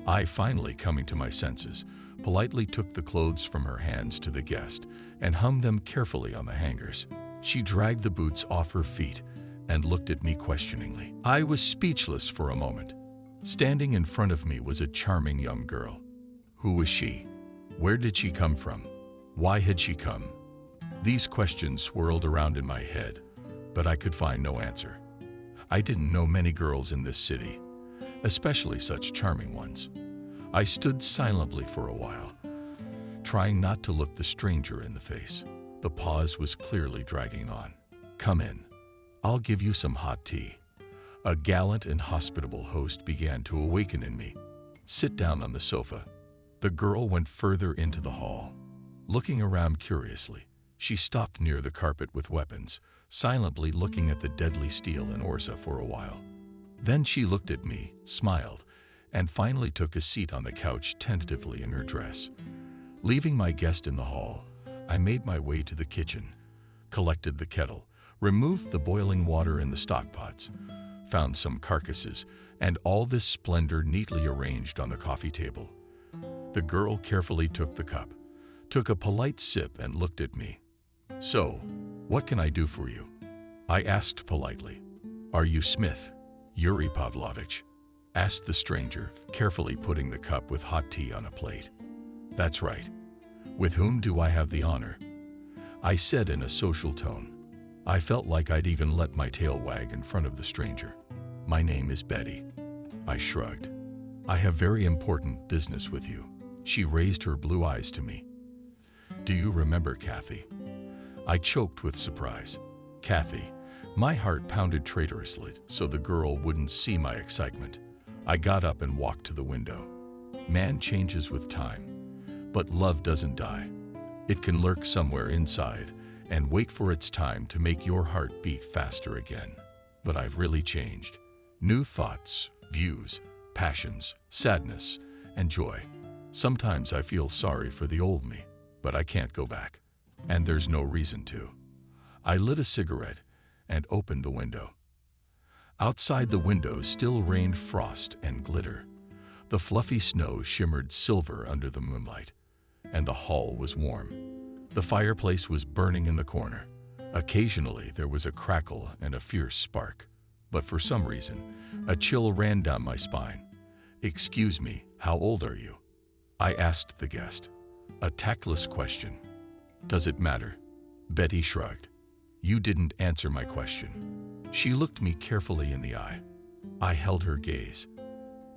I, finally coming to my senses, politely took the clothes from her hands to the guest and hung them carefully on the hangers. She dragged the boots off her feet and looked at me questioningly. I was speechless for a moment. Standing in front of me was a charming young girl. Who was she? Where did she come from? Why had she come? These questions swirled around in my head, but I could find no answer. I didn't know many girls in this city, especially such charming ones. I stood silently for a while, trying not to look the stranger in the face. The pause was clearly dragging on. "Come in. I'll give you some hot tea." A gallant and hospitable host began to awaken in me. "Sit down on the sofa." The girl went further into the hall. Looking around curiously, she stopped near the carpet with weapons, silently looking at the deadly steel and Orza for a while. Then she looked at me, smiled, and finally took a seat on the couch tentatively in her dress. Leaving my guest in the hall, I made my way to the kitchen, collected the kettle, removed the boiling water in the stockpots, found some carcasses, and all this splendor neatly arranged on the coffee table. The girl carefully took the cup, took a polite sip, and looked at me. "So, what can I do for you?" I asked politely. "Are you Smith, Yuri Pavlovich?" asked the stranger, carefully putting the cup with hot tea on a plate. "That's right. With whom do I have the honor?" I said in a social tone. I felt like I'd even let my tail wag in front of the stranger. "My name is Betty." I shrugged. "I have very important business with you." She raised her blue eyes to me. "Do you remember Kathy?" I choked with surprise. Kathy. My heart pounded traitorously so the girl wouldn't see my excitement. I got up and walked to the window. Man changes with time, but love doesn't die. It can lurk somewhere inside and wait for its time to make your heart beat faster again. But I've really changed. New thoughts, views, passions, sadness, and joy. Sometimes I feel sorry for the old me, but I can't go back. And there's no reason to. I lit a cigarette and opened the window. Outside the window still rained frost and glitter. The fluffy snow shimmered silver under the moonlight, and the hall was warm. The fireplace was burning in the corner. Occasionally there was a crackle and a fierce spark, but for some reason, a chill ran down my spine. "Excuse me, how old are you?" I asked the guest. A tactless question. "Does it matter?" Betty shrugged. "You didn't answer my question." She looked me carefully in the eye. I held her gaze.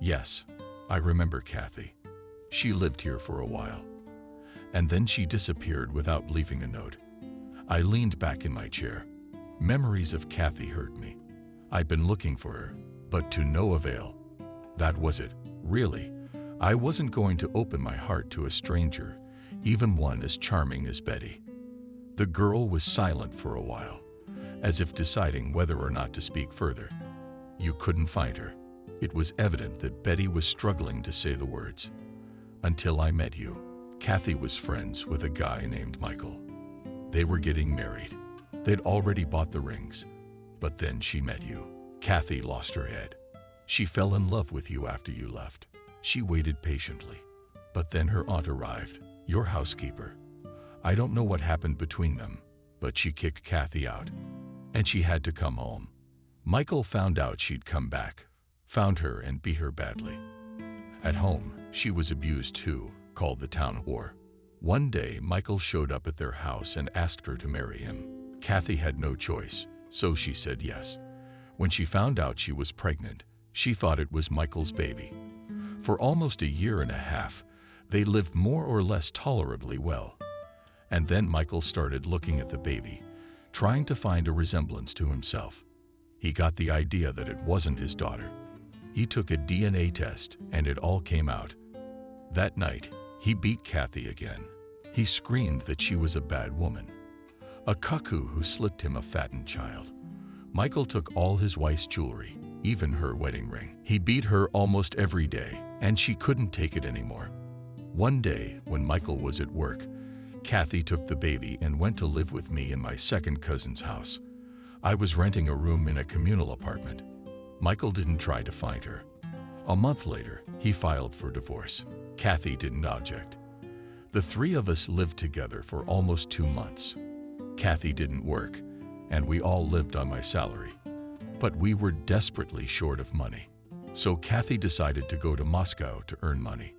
"Yes, I remember Kathy. She lived here for a while. And then she disappeared without leaving a note." I leaned back in my chair. Memories of Kathy hurt me. I'd been looking for her, but to no avail. That was it, really. I wasn't going to open my heart to a stranger, even one as charming as Betty. The girl was silent for a while, as if deciding whether or not to speak further. "You couldn't find her." It was evident that Betty was struggling to say the words. "Until I met you." Kathy was friends with a guy named Michael. They were getting married. They'd already bought the rings. But then she met you. Kathy lost her head. She fell in love with you after you left. She waited patiently. But then her aunt arrived, your housekeeper. I don't know what happened between them, but she kicked Kathy out, and she had to come home. Michael found out she'd come back, found her and beat her badly. At home, she was abused too, called the town whore. One day, Michael showed up at their house and asked her to marry him. Kathy had no choice, so she said yes. When she found out she was pregnant, she thought it was Michael's baby. For almost a year and a half, they lived more or less tolerably well. And then Michael started looking at the baby, trying to find a resemblance to himself. He got the idea that it wasn't his daughter. He took a DNA test and it all came out. That night, he beat Kathy again. He screamed that she was a bad woman, a cuckoo who slipped him a fattened child. Michael took all his wife's jewelry, even her wedding ring. He beat her almost every day, and she couldn't take it anymore. One day, when Michael was at work, Kathy took the baby and went to live with me in my second cousin's house. I was renting a room in a communal apartment. Michael didn't try to find her. A month later, he filed for divorce. Kathy didn't object. The three of us lived together for almost 2 months. Kathy didn't work, and we all lived on my salary. But we were desperately short of money. So Kathy decided to go to Moscow to earn money.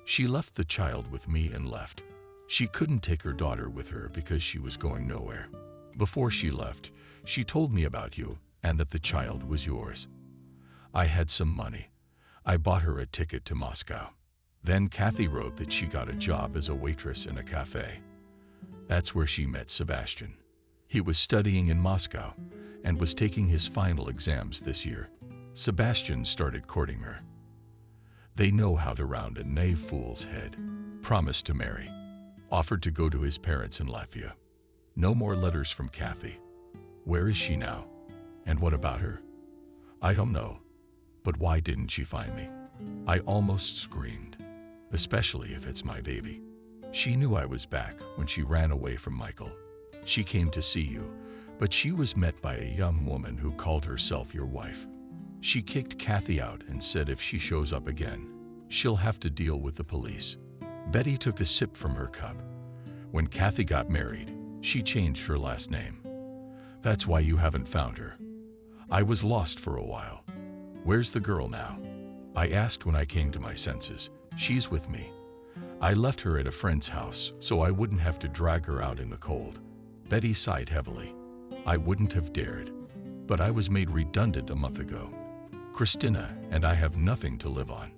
She left the child with me and left. She couldn't take her daughter with her because she was going nowhere. Before she left, she told me about you and that the child was yours. I had some money. I bought her a ticket to Moscow. Then Kathy wrote that she got a job as a waitress in a cafe. That's where she met Sebastian. He was studying in Moscow and was taking his final exams this year. Sebastian started courting her. They know how to round a naive fool's head. Promised to marry. Offered to go to his parents in Latvia. No more letters from Kathy. Where is she now? And what about her? I don't know. But why didn't she find me? I almost screamed, especially if it's my baby. She knew I was back when she ran away from Michael. She came to see you, but she was met by a young woman who called herself your wife. She kicked Kathy out and said if she shows up again, she'll have to deal with the police. Betty took a sip from her cup. When Kathy got married, she changed her last name. That's why you haven't found her. I was lost for a while. Where's the girl now? I asked when I came to my senses. She's with me. I left her at a friend's house so I wouldn't have to drag her out in the cold. Betty sighed heavily. I wouldn't have dared, but I was made redundant a month ago. Christina and I have nothing to live on.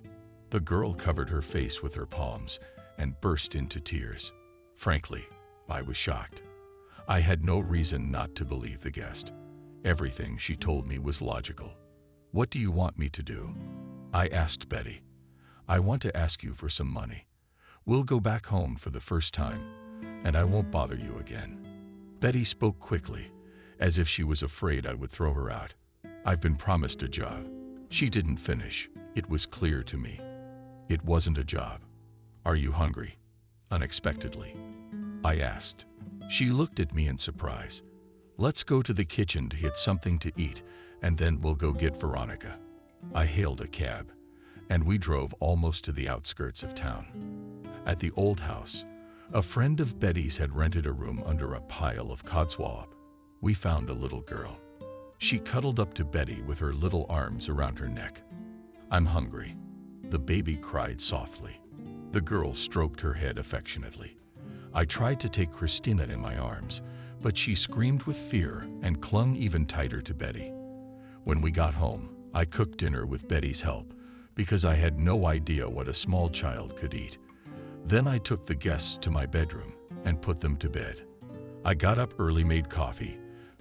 The girl covered her face with her palms and burst into tears. Frankly, I was shocked. I had no reason not to believe the guest. Everything she told me was logical. What do you want me to do? I asked Betty. I want to ask you for some money. We'll go back home for the first time, and I won't bother you again. Betty spoke quickly, as if she was afraid I would throw her out. I've been promised a job. She didn't finish. It was clear to me. It wasn't a job. Are you hungry? Unexpectedly, I asked. She looked at me in surprise. Let's go to the kitchen to get something to eat, and then we'll go get Veronica. I hailed a cab, and we drove almost to the outskirts of town. At the old house, a friend of Betty's had rented a room under a pile of codswallop. We found a little girl. She cuddled up to Betty with her little arms around her neck. I'm hungry. The baby cried softly. The girl stroked her head affectionately. I tried to take Christina in my arms, but she screamed with fear and clung even tighter to Betty. When we got home, I cooked dinner with Betty's help because I had no idea what a small child could eat. Then I took the guests to my bedroom and put them to bed. I got up early, made coffee,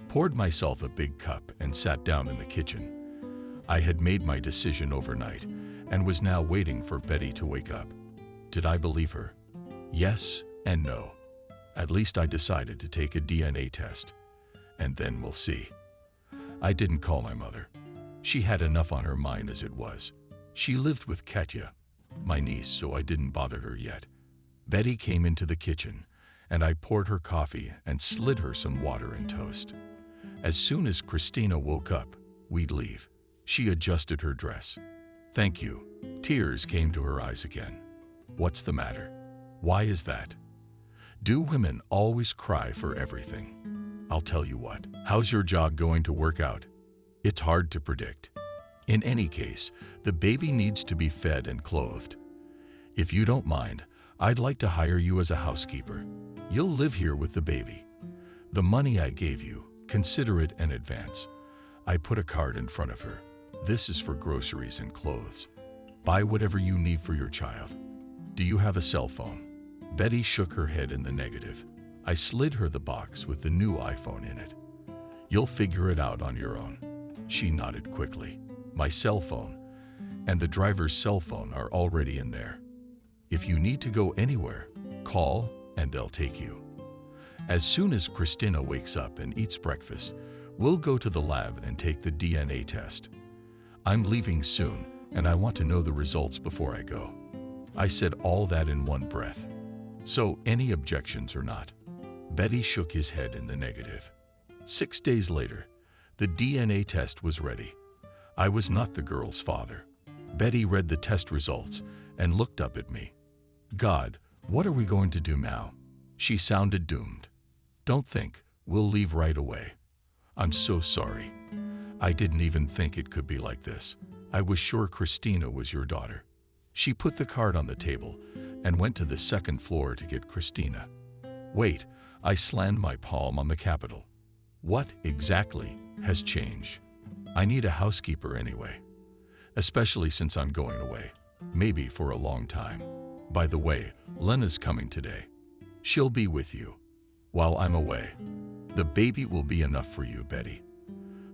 poured myself a big cup, and sat down in the kitchen. I had made my decision overnight and was now waiting for Betty to wake up. Did I believe her? Yes and no. At least I decided to take a DNA test, and then we'll see. I didn't call my mother. She had enough on her mind as it was. She lived with Katya, my niece, so I didn't bother her yet. Betty came into the kitchen, and I poured her coffee and slid her some water and toast. As soon as Christina woke up, we'd leave. She adjusted her dress. Thank you. Tears came to her eyes again. What's the matter? Why is that? Do women always cry for everything? I'll tell you what. How's your jaw going to work out? It's hard to predict. In any case, the baby needs to be fed and clothed. If you don't mind, I'd like to hire you as a housekeeper. You'll live here with the baby. The money I gave you Consider it an advance. I put a card in front of her. This is for groceries and clothes. Buy whatever you need for your child. Do you have a cell phone? Betty shook her head in the negative. I slid her the box with the new iPhone in it. You'll figure it out on your own. She nodded quickly. My cell phone and the driver's cell phone are already in there. If you need to go anywhere, call and they'll take you. As soon as Christina wakes up and eats breakfast, we'll go to the lab and take the DNA test. I'm leaving soon and I want to know the results before I go. I said all that in one breath. So, any objections or not? Betty shook his head in the negative. 6 days later, the DNA test was ready. I was not the girl's father. Betty read the test results and looked up at me. God, what are we going to do now? She sounded doomed. Don't think, we'll leave right away. I'm so sorry. I didn't even think it could be like this. I was sure Christina was your daughter. She put the card on the table and went to the second floor to get Christina. Wait, I slammed my palm on the capital. What exactly has changed? I need a housekeeper anyway, especially since I'm going away, maybe for a long time. By the way, Lena's coming today. She'll be with you while I'm away. The baby will be enough for you, Betty.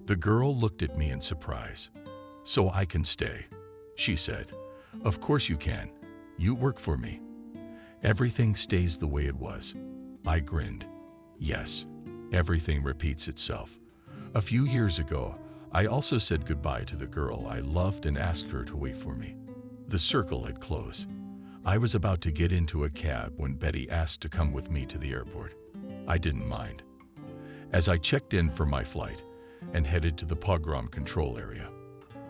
The girl looked at me in surprise. So I can stay, she said. Of course you can. You work for me. Everything stays the way it was. I grinned. Yes, everything repeats itself. A few years ago, I also said goodbye to the girl I loved and asked her to wait for me. The circle had closed. I was about to get into a cab when Betty asked to come with me to the airport. I didn't mind. As I checked in for my flight and headed to the pogrom control area,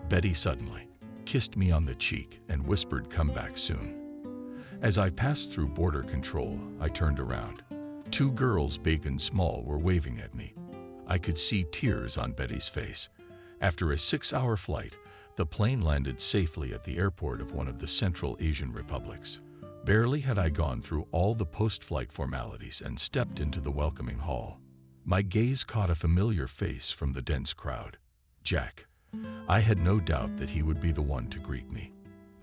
Betty suddenly kissed me on the cheek and whispered, "Come back soon." As I passed through border control, I turned around. 2 girls, big and small, were waving at me. I could see tears on Betty's face. After a 6-hour flight, the plane landed safely at the airport of one of the Central Asian republics. Barely had I gone through all the post-flight formalities and stepped into the welcoming hall, my gaze caught a familiar face from the dense crowd. Jack. I had no doubt that he would be the one to greet me.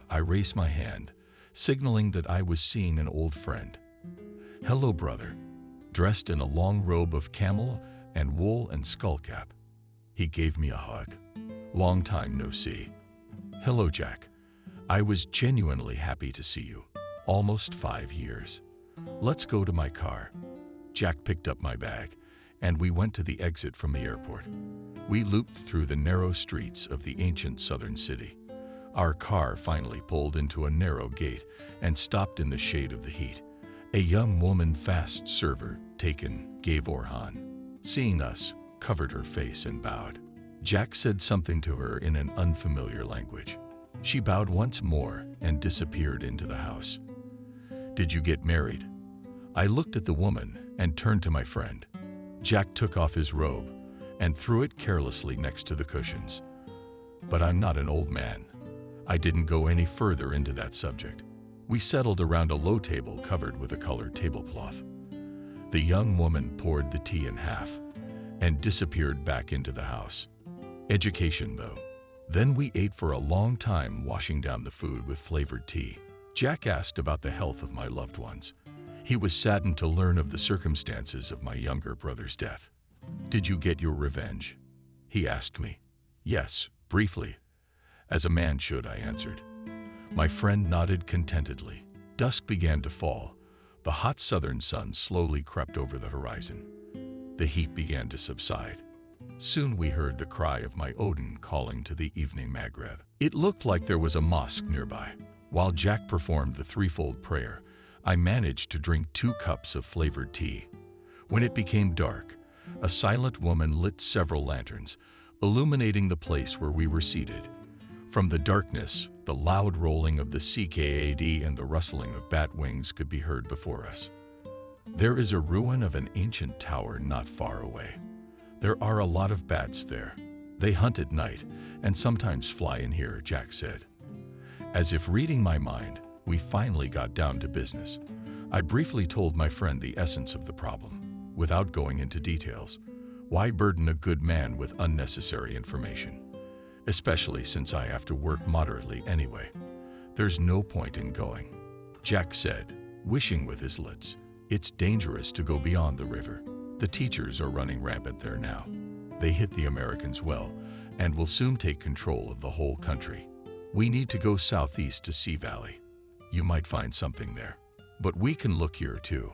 I raised my hand, signaling that I was seeing an old friend. "Hello, brother." Dressed in a long robe of camel and wool and skullcap, he gave me a hug. "Long time no see." "Hello, Jack. I was genuinely happy to see you. Almost 5 years. Let's go to my car." Jack picked up my bag, and we went to the exit from the airport. We looped through the narrow streets of the ancient southern city. Our car finally pulled into a narrow gate and stopped in the shade of the heat. A young woman, fast server, taken, gave Orhan. Seeing us, covered her face and bowed. Jack said something to her in an unfamiliar language. She bowed once more and disappeared into the house. "Did you get married?" I looked at the woman and turned to my friend. Jack took off his robe and threw it carelessly next to the cushions. But I'm not an old man. I didn't go any further into that subject. We settled around a low table covered with a colored tablecloth. The young woman poured the tea in half and disappeared back into the house. Education, though. Then we ate for a long time, washing down the food with flavored tea. Jack asked about the health of my loved ones. He was saddened to learn of the circumstances of my younger brother's death. "Did you get your revenge?" he asked me. "Yes, briefly. As a man should," I answered. My friend nodded contentedly. Dusk began to fall. The hot southern sun slowly crept over the horizon. The heat began to subside. Soon we heard the cry of my Odin calling to the evening Maghrib. It looked like there was a mosque nearby. While Jack performed the threefold prayer, I managed to drink 2 cups of flavored tea. When it became dark, a silent woman lit several lanterns, illuminating the place where we were seated. From the darkness, the loud rolling of the CKAD and the rustling of bat wings could be heard before us. There is a ruin of an ancient tower not far away. There are a lot of bats there. They hunt at night and sometimes fly in here, Jack said. As if reading my mind, we finally got down to business. I briefly told my friend the essence of the problem, without going into details. Why burden a good man with unnecessary information? Especially since I have to work moderately anyway. There's no point in going. Jack said, wishing with his lips. It's dangerous to go beyond the river. The teachers are running rampant there now. They hit the Americans well and will soon take control of the whole country. We need to go southeast to Sea Valley. You might find something there. But we can look here too.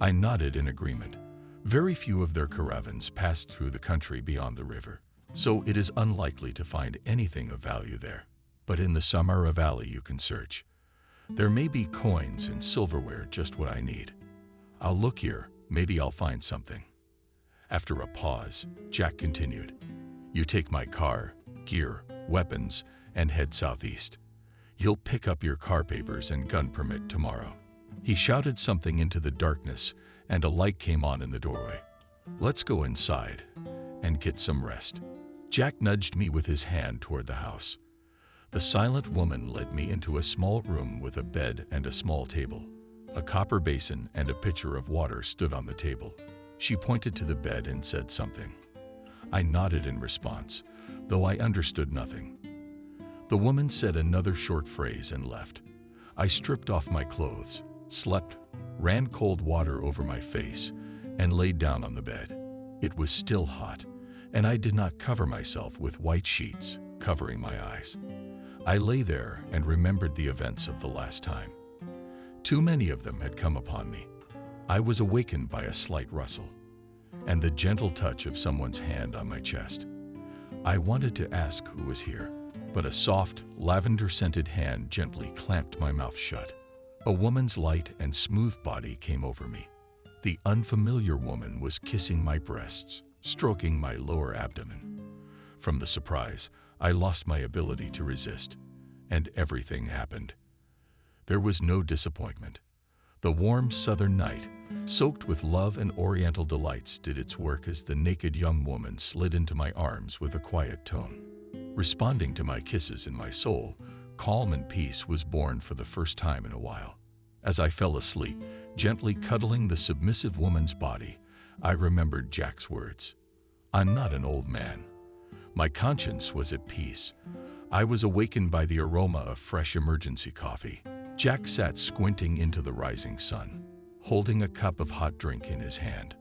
I nodded in agreement. Very few of their caravans passed through the country beyond the river, so it is unlikely to find anything of value there. But in the Samara Valley you can search. There may be coins and silverware, just what I need. I'll look here, maybe I'll find something. After a pause, Jack continued, You take my car, gear, weapons, and head southeast. You'll pick up your car papers and gun permit tomorrow. He shouted something into the darkness, and a light came on in the doorway. Let's go inside and get some rest. Jack nudged me with his hand toward the house. The silent woman led me into a small room with a bed and a small table. A copper basin and a pitcher of water stood on the table. She pointed to the bed and said something. I nodded in response, though I understood nothing. The woman said another short phrase and left. I stripped off my clothes, slept, ran cold water over my face, and laid down on the bed. It was still hot, and I did not cover myself with white sheets covering my eyes. I lay there and remembered the events of the last time. Too many of them had come upon me. I was awakened by a slight rustle and the gentle touch of someone's hand on my chest. I wanted to ask who was here, but a soft, lavender-scented hand gently clamped my mouth shut. A woman's light and smooth body came over me. The unfamiliar woman was kissing my breasts, stroking my lower abdomen. From the surprise, I lost my ability to resist, and everything happened. There was no disappointment. The warm southern night, soaked with love and oriental delights, did its work as the naked young woman slid into my arms with a quiet tone. Responding to my kisses in my soul, calm and peace was born for the first time in a while. As I fell asleep, gently cuddling the submissive woman's body, I remembered Jack's words. I'm not an old man. My conscience was at peace. I was awakened by the aroma of fresh emergency coffee. Jack sat squinting into the rising sun, holding a cup of hot drink in his hand.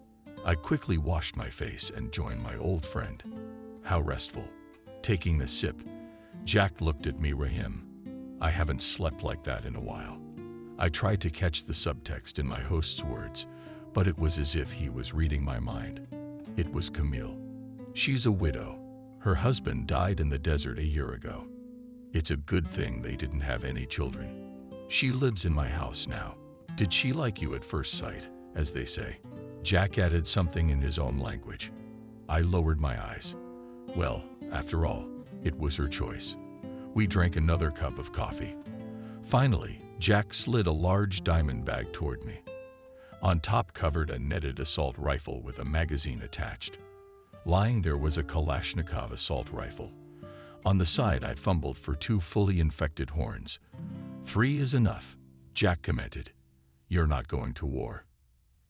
I quickly washed my face and joined my old friend. How restful. Taking a sip, Jack looked at me. Rahim, I haven't slept like that in a while. I tried to catch the subtext in my host's words, but it was as if he was reading my mind. It was Camille. She's a widow. Her husband died in the desert a year ago. It's a good thing they didn't have any children. She lives in my house now. Did she like you at first sight, as they say? Jack added something in his own language. I lowered my eyes. Well, after all, it was her choice. We drank another cup of coffee. Finally, Jack slid a large diamond bag toward me. On top covered a netted assault rifle with a magazine attached. Lying there was a Kalashnikov assault rifle. On the side, I fumbled for 2 fully infected horns. 3 is enough, Jack commented. You're not going to war.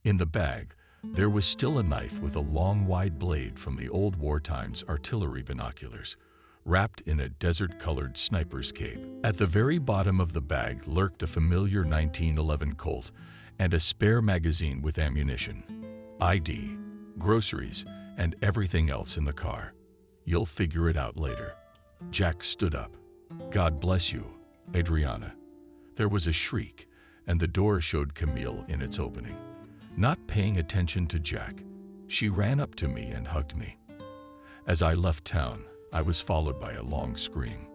In the bag, there was still a knife with a long, wide blade from the old war times artillery binoculars, wrapped in a desert-colored sniper's cape. At the very bottom of the bag lurked a familiar 1911 Colt and a spare magazine with ammunition, ID, groceries, and everything else in the car. You'll figure it out later. Jack stood up. God bless you, Adriana. There was a shriek, and the door showed Camille in its opening. Not paying attention to Jack, she ran up to me and hugged me. As I left town, I was followed by a long scream.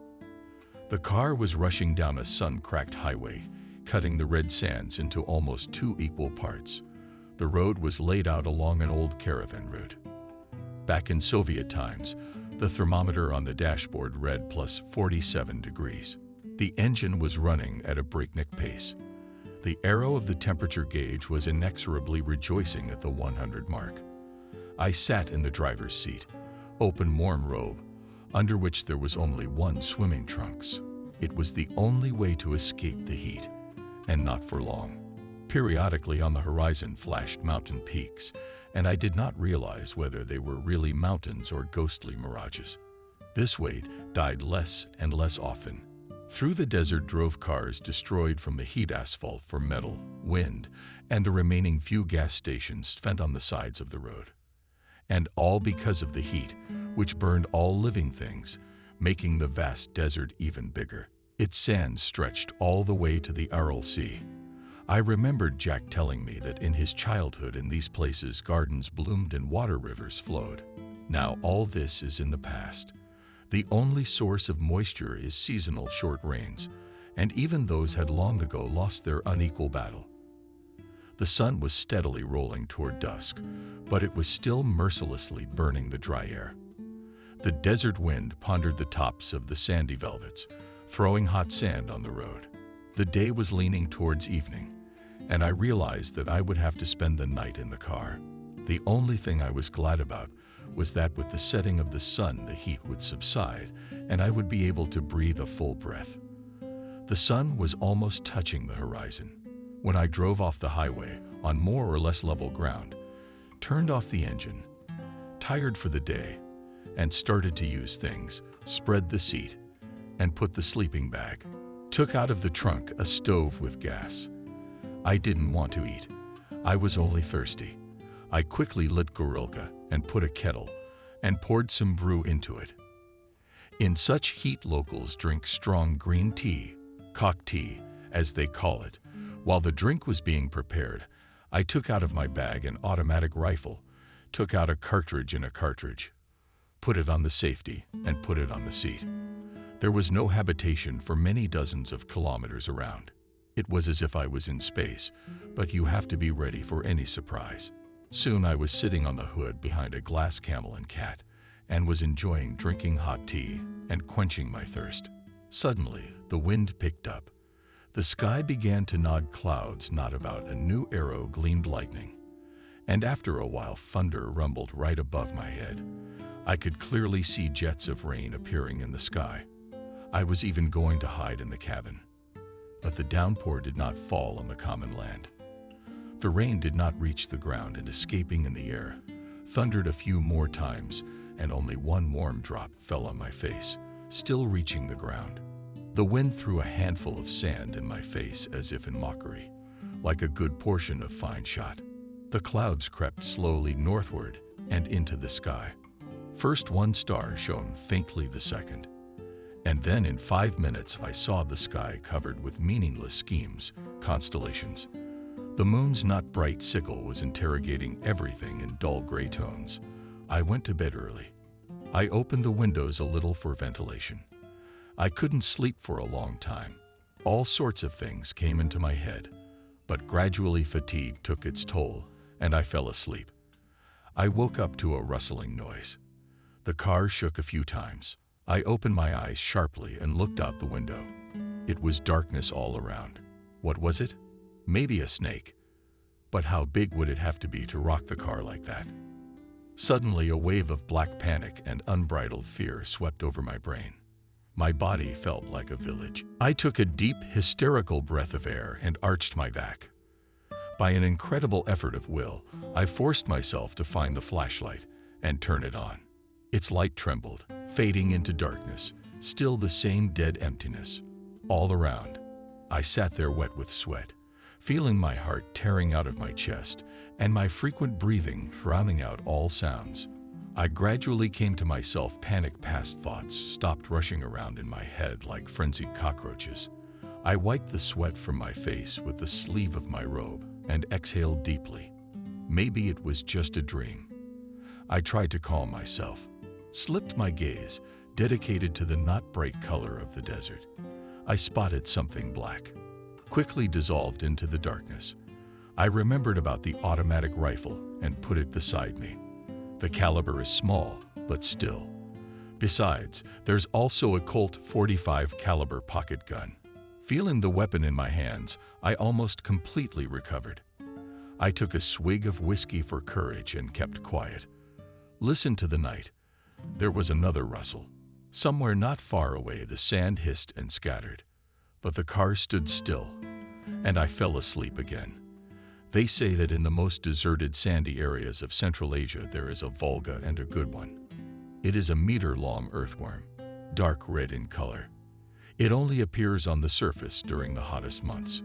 The car was rushing down a sun-cracked highway, cutting the red sands into almost 2 equal parts. The road was laid out along an old caravan route. Back in Soviet times, the thermometer on the dashboard read plus 47 degrees. The engine was running at a breakneck pace. The arrow of the temperature gauge was inexorably rejoicing at the 100 mark. I sat in the driver's seat, open warm robe, under which there was only one swimming trunks. It was the only way to escape the heat, and not for long. Periodically on the horizon flashed mountain peaks, and I did not realize whether they were really mountains or ghostly mirages. This wait died less and less often. Through the desert drove cars destroyed from the heat asphalt for metal, wind, and the remaining few gas stations spent on the sides of the road. And all because of the heat, which burned all living things, making the vast desert even bigger. Its sands stretched all the way to the Aral Sea. I remembered Jack telling me that in his childhood in these places gardens bloomed and water rivers flowed. Now all this is in the past. The only source of moisture is seasonal short rains, and even those had long ago lost their unequal battle. The sun was steadily rolling toward dusk, but it was still mercilessly burning the dry air. The desert wind pondered the tops of the sandy velvets, throwing hot sand on the road. The day was leaning towards evening, and I realized that I would have to spend the night in the car. The only thing I was glad about was that with the setting of the sun the heat would subside and I would be able to breathe a full breath. The sun was almost touching the horizon when I drove off the highway on more or less level ground, turned off the engine, tired for the day, and started to use things, spread the seat, and put the sleeping bag. Took out of the trunk a stove with gas. I didn't want to eat. I was only thirsty. I quickly lit Gorilka and put a kettle and poured some brew into it. In such heat, locals drink strong green tea, kok tea, as they call it. While the drink was being prepared, I took out of my bag an automatic rifle, took out a cartridge in a cartridge, put it on the safety, and put it on the seat. There was no habitation for many dozens of kilometers around. It was as if I was in space, but you have to be ready for any surprise. Soon I was sitting on the hood behind a glass Camel and Cat and was enjoying drinking hot tea and quenching my thirst. Suddenly, the wind picked up. The sky began to nod, clouds not about a new arrow gleamed lightning. And after a while, thunder rumbled right above my head. I could clearly see jets of rain appearing in the sky. I was even going to hide in the cabin. But the downpour did not fall on the common land. The rain did not reach the ground and, escaping in the air, thundered a few more times, and only one warm drop fell on my face, still reaching the ground. The wind threw a handful of sand in my face as if in mockery, like a good portion of fine shot. The clouds crept slowly northward and into the sky. First one star shone faintly, the second. And then in 5 minutes I saw the sky covered with meaningless schemes, constellations. The moon's not bright sickle was interrogating everything in dull gray tones. I went to bed early. I opened the windows a little for ventilation. I couldn't sleep for a long time. All sorts of things came into my head, but gradually fatigue took its toll and I fell asleep. I woke up to a rustling noise. The car shook a few times. I opened my eyes sharply and looked out the window. It was darkness all around. What was it? Maybe a snake. But how big would it have to be to rock the car like that? Suddenly, a wave of black panic and unbridled fear swept over my brain. My body felt like a village. I took a deep, hysterical breath of air and arched my back. By an incredible effort of will, I forced myself to find the flashlight and turn it on. Its light trembled, fading into darkness, still the same dead emptiness. All around, I sat there wet with sweat, feeling my heart tearing out of my chest and my frequent breathing drowning out all sounds. I gradually came to myself. Panic past thoughts stopped rushing around in my head like frenzied cockroaches. I wiped the sweat from my face with the sleeve of my robe and exhaled deeply. Maybe it was just a dream. I tried to calm myself, slipped my gaze, dedicated to the not bright color of the desert. I spotted something black, quickly dissolved into the darkness. I remembered about the automatic rifle and put it beside me. The caliber is small, but still. Besides, there's also a Colt .45 caliber pocket gun. Feeling the weapon in my hands, I almost completely recovered. I took a swig of whiskey for courage and kept quiet. Listened to the night. There was another rustle. Somewhere not far away, the sand hissed and scattered. But the car stood still, and I fell asleep again. They say that in the most deserted sandy areas of Central Asia there is a Volga and a good one. It is a meter-long earthworm, dark red in color. It only appears on the surface during the hottest months.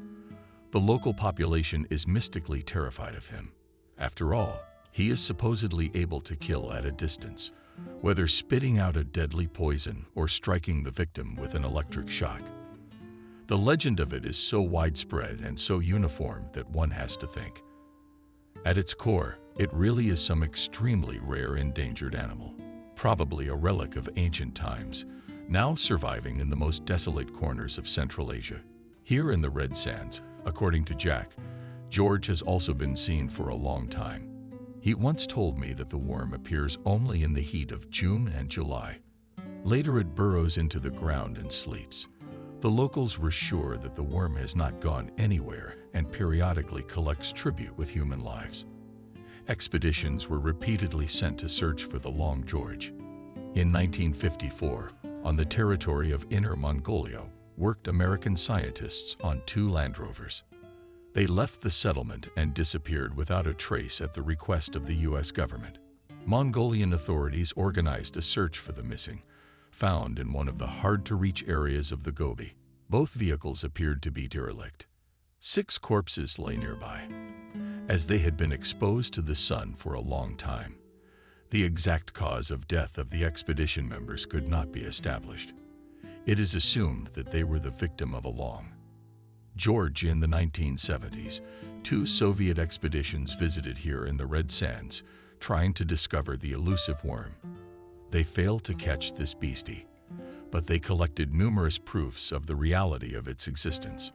The local population is mystically terrified of him. After all, he is supposedly able to kill at a distance, whether spitting out a deadly poison or striking the victim with an electric shock. The legend of it is so widespread and so uniform that one has to think. At its core, it really is some extremely rare endangered animal, probably a relic of ancient times, now surviving in the most desolate corners of Central Asia. Here in the Red Sands, according to Jack, George has also been seen for a long time. He once told me that the worm appears only in the heat of June and July. Later it burrows into the ground and sleeps. The locals were sure that the worm has not gone anywhere and periodically collects tribute with human lives. Expeditions were repeatedly sent to search for the Long George. In 1954, on the territory of Inner Mongolia, worked American scientists on 2 Land Rovers. They left the settlement and disappeared without a trace at the request of the U.S. government. Mongolian authorities organized a search for the missing, found in one of the hard-to-reach areas of the Gobi. Both vehicles appeared to be derelict. 6 corpses lay nearby, as they had been exposed to the sun for a long time. The exact cause of death of the expedition members could not be established. It is assumed that they were the victim of a Long George. In the 1970s, 2 Soviet expeditions visited here in the Red Sands, trying to discover the elusive worm. They failed to catch this beastie, but they collected numerous proofs of the reality of its existence.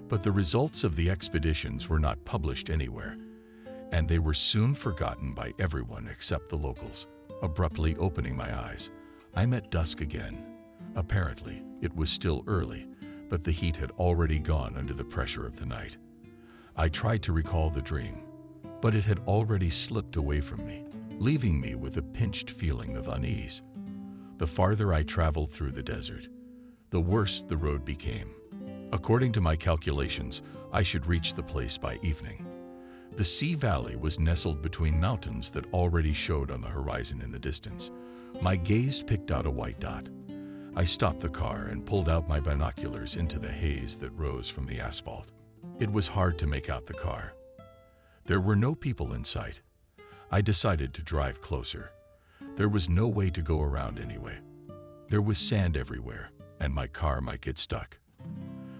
But the results of the expeditions were not published anywhere, and they were soon forgotten by everyone except the locals. Abruptly opening my eyes, I met dusk again. Apparently, it was still early, but the heat had already gone under the pressure of the night. I tried to recall the dream, but it had already slipped away from me, leaving me with a pinched feeling of unease. The farther I traveled through the desert, the worse the road became. According to my calculations, I should reach the place by evening. The Sea Valley was nestled between mountains that already showed on the horizon in the distance. My gaze picked out a white dot. I stopped the car and pulled out my binoculars into the haze that rose from the asphalt. It was hard to make out the car. There were no people in sight. I decided to drive closer. There was no way to go around anyway. There was sand everywhere, and my car might get stuck.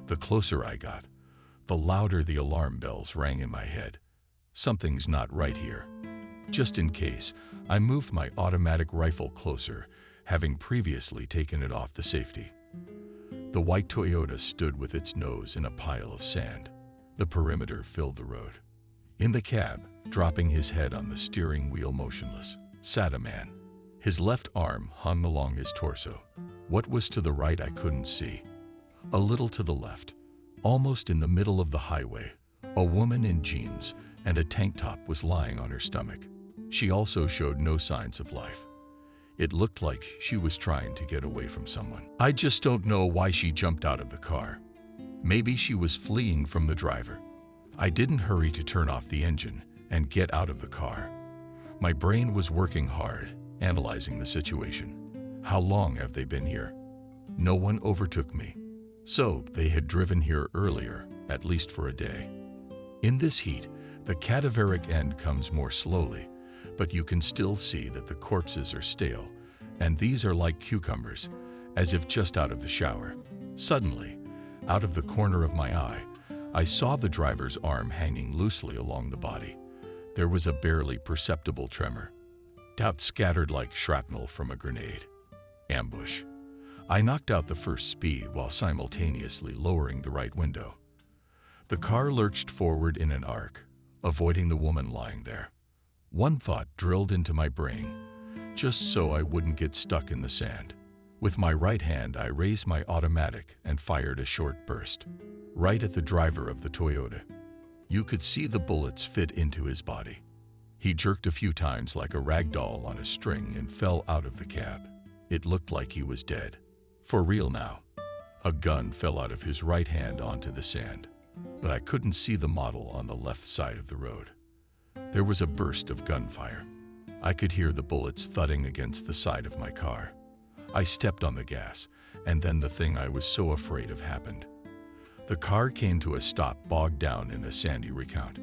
The closer I got, the louder the alarm bells rang in my head. Something's not right here. Just in case, I moved my automatic rifle closer, having previously taken it off the safety. The white Toyota stood with its nose in a pile of sand. The perimeter filled the road. In the cab, dropping his head on the steering wheel motionless, sat a man. His left arm hung along his torso. What was to the right I couldn't see. A little to the left, almost in the middle of the highway, a woman in jeans and a tank top was lying on her stomach. She also showed no signs of life. It looked like she was trying to get away from someone. I just don't know why she jumped out of the car. Maybe she was fleeing from the driver. I didn't hurry to turn off the engine and get out of the car. My brain was working hard, analyzing the situation. How long have they been here? No one overtook me. So they had driven here earlier, at least for a day. In this heat, the cadaveric end comes more slowly, but you can still see that the corpses are stale, and these are like cucumbers, as if just out of the shower. Suddenly, out of the corner of my eye, I saw the driver's arm hanging loosely along the body. There was a barely perceptible tremor. Doubt scattered like shrapnel from a grenade. Ambush. I knocked out the first speed while simultaneously lowering the right window. The car lurched forward in an arc, avoiding the woman lying there. One thought drilled into my brain, just so I wouldn't get stuck in the sand. With my right hand, I raised my automatic and fired a short burst, right at the driver of the Toyota. You could see the bullets fit into his body. He jerked a few times like a rag doll on a string and fell out of the cab. It looked like he was dead. For real now. A gun fell out of his right hand onto the sand. but I couldn't see the model on the left side of the road. There was a burst of gunfire. I could hear the bullets thudding against the side of my car. I stepped on the gas, and then the thing I was so afraid of happened. The car came to a stop, bogged down in a sandy recount.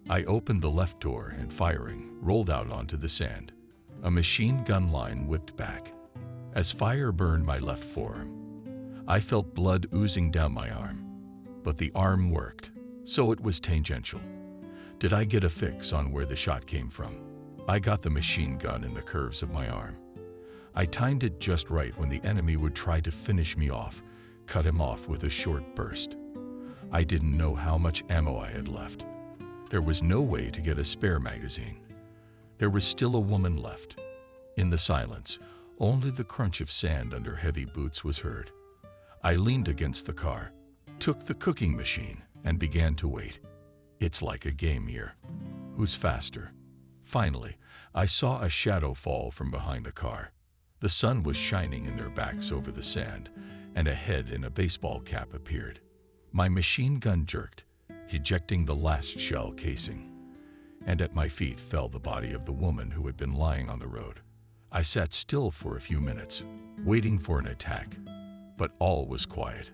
I opened the left door and, firing, rolled out onto the sand. A machine gun line whipped back. As fire burned my left forearm, I felt blood oozing down my arm. But the arm worked, so it was tangential. Did I get a fix on where the shot came from? I got the machine gun in the curves of my arm. I timed it just right when the enemy would try to finish me off, cut him off with a short burst. I didn't know how much ammo I had left. There was no way to get a spare magazine. There was still a woman left. In the silence, only the crunch of sand under heavy boots was heard. I leaned against the car, took the cooking machine, and began to wait. It's like a game here. Who's faster? Finally, I saw a shadow fall from behind the car. The sun was shining in their backs over the sand, and a head in a baseball cap appeared. My machine gun jerked, ejecting the last shell casing, and at my feet fell the body of the woman who had been lying on the road. I sat still for a few minutes, waiting for an attack, but all was quiet.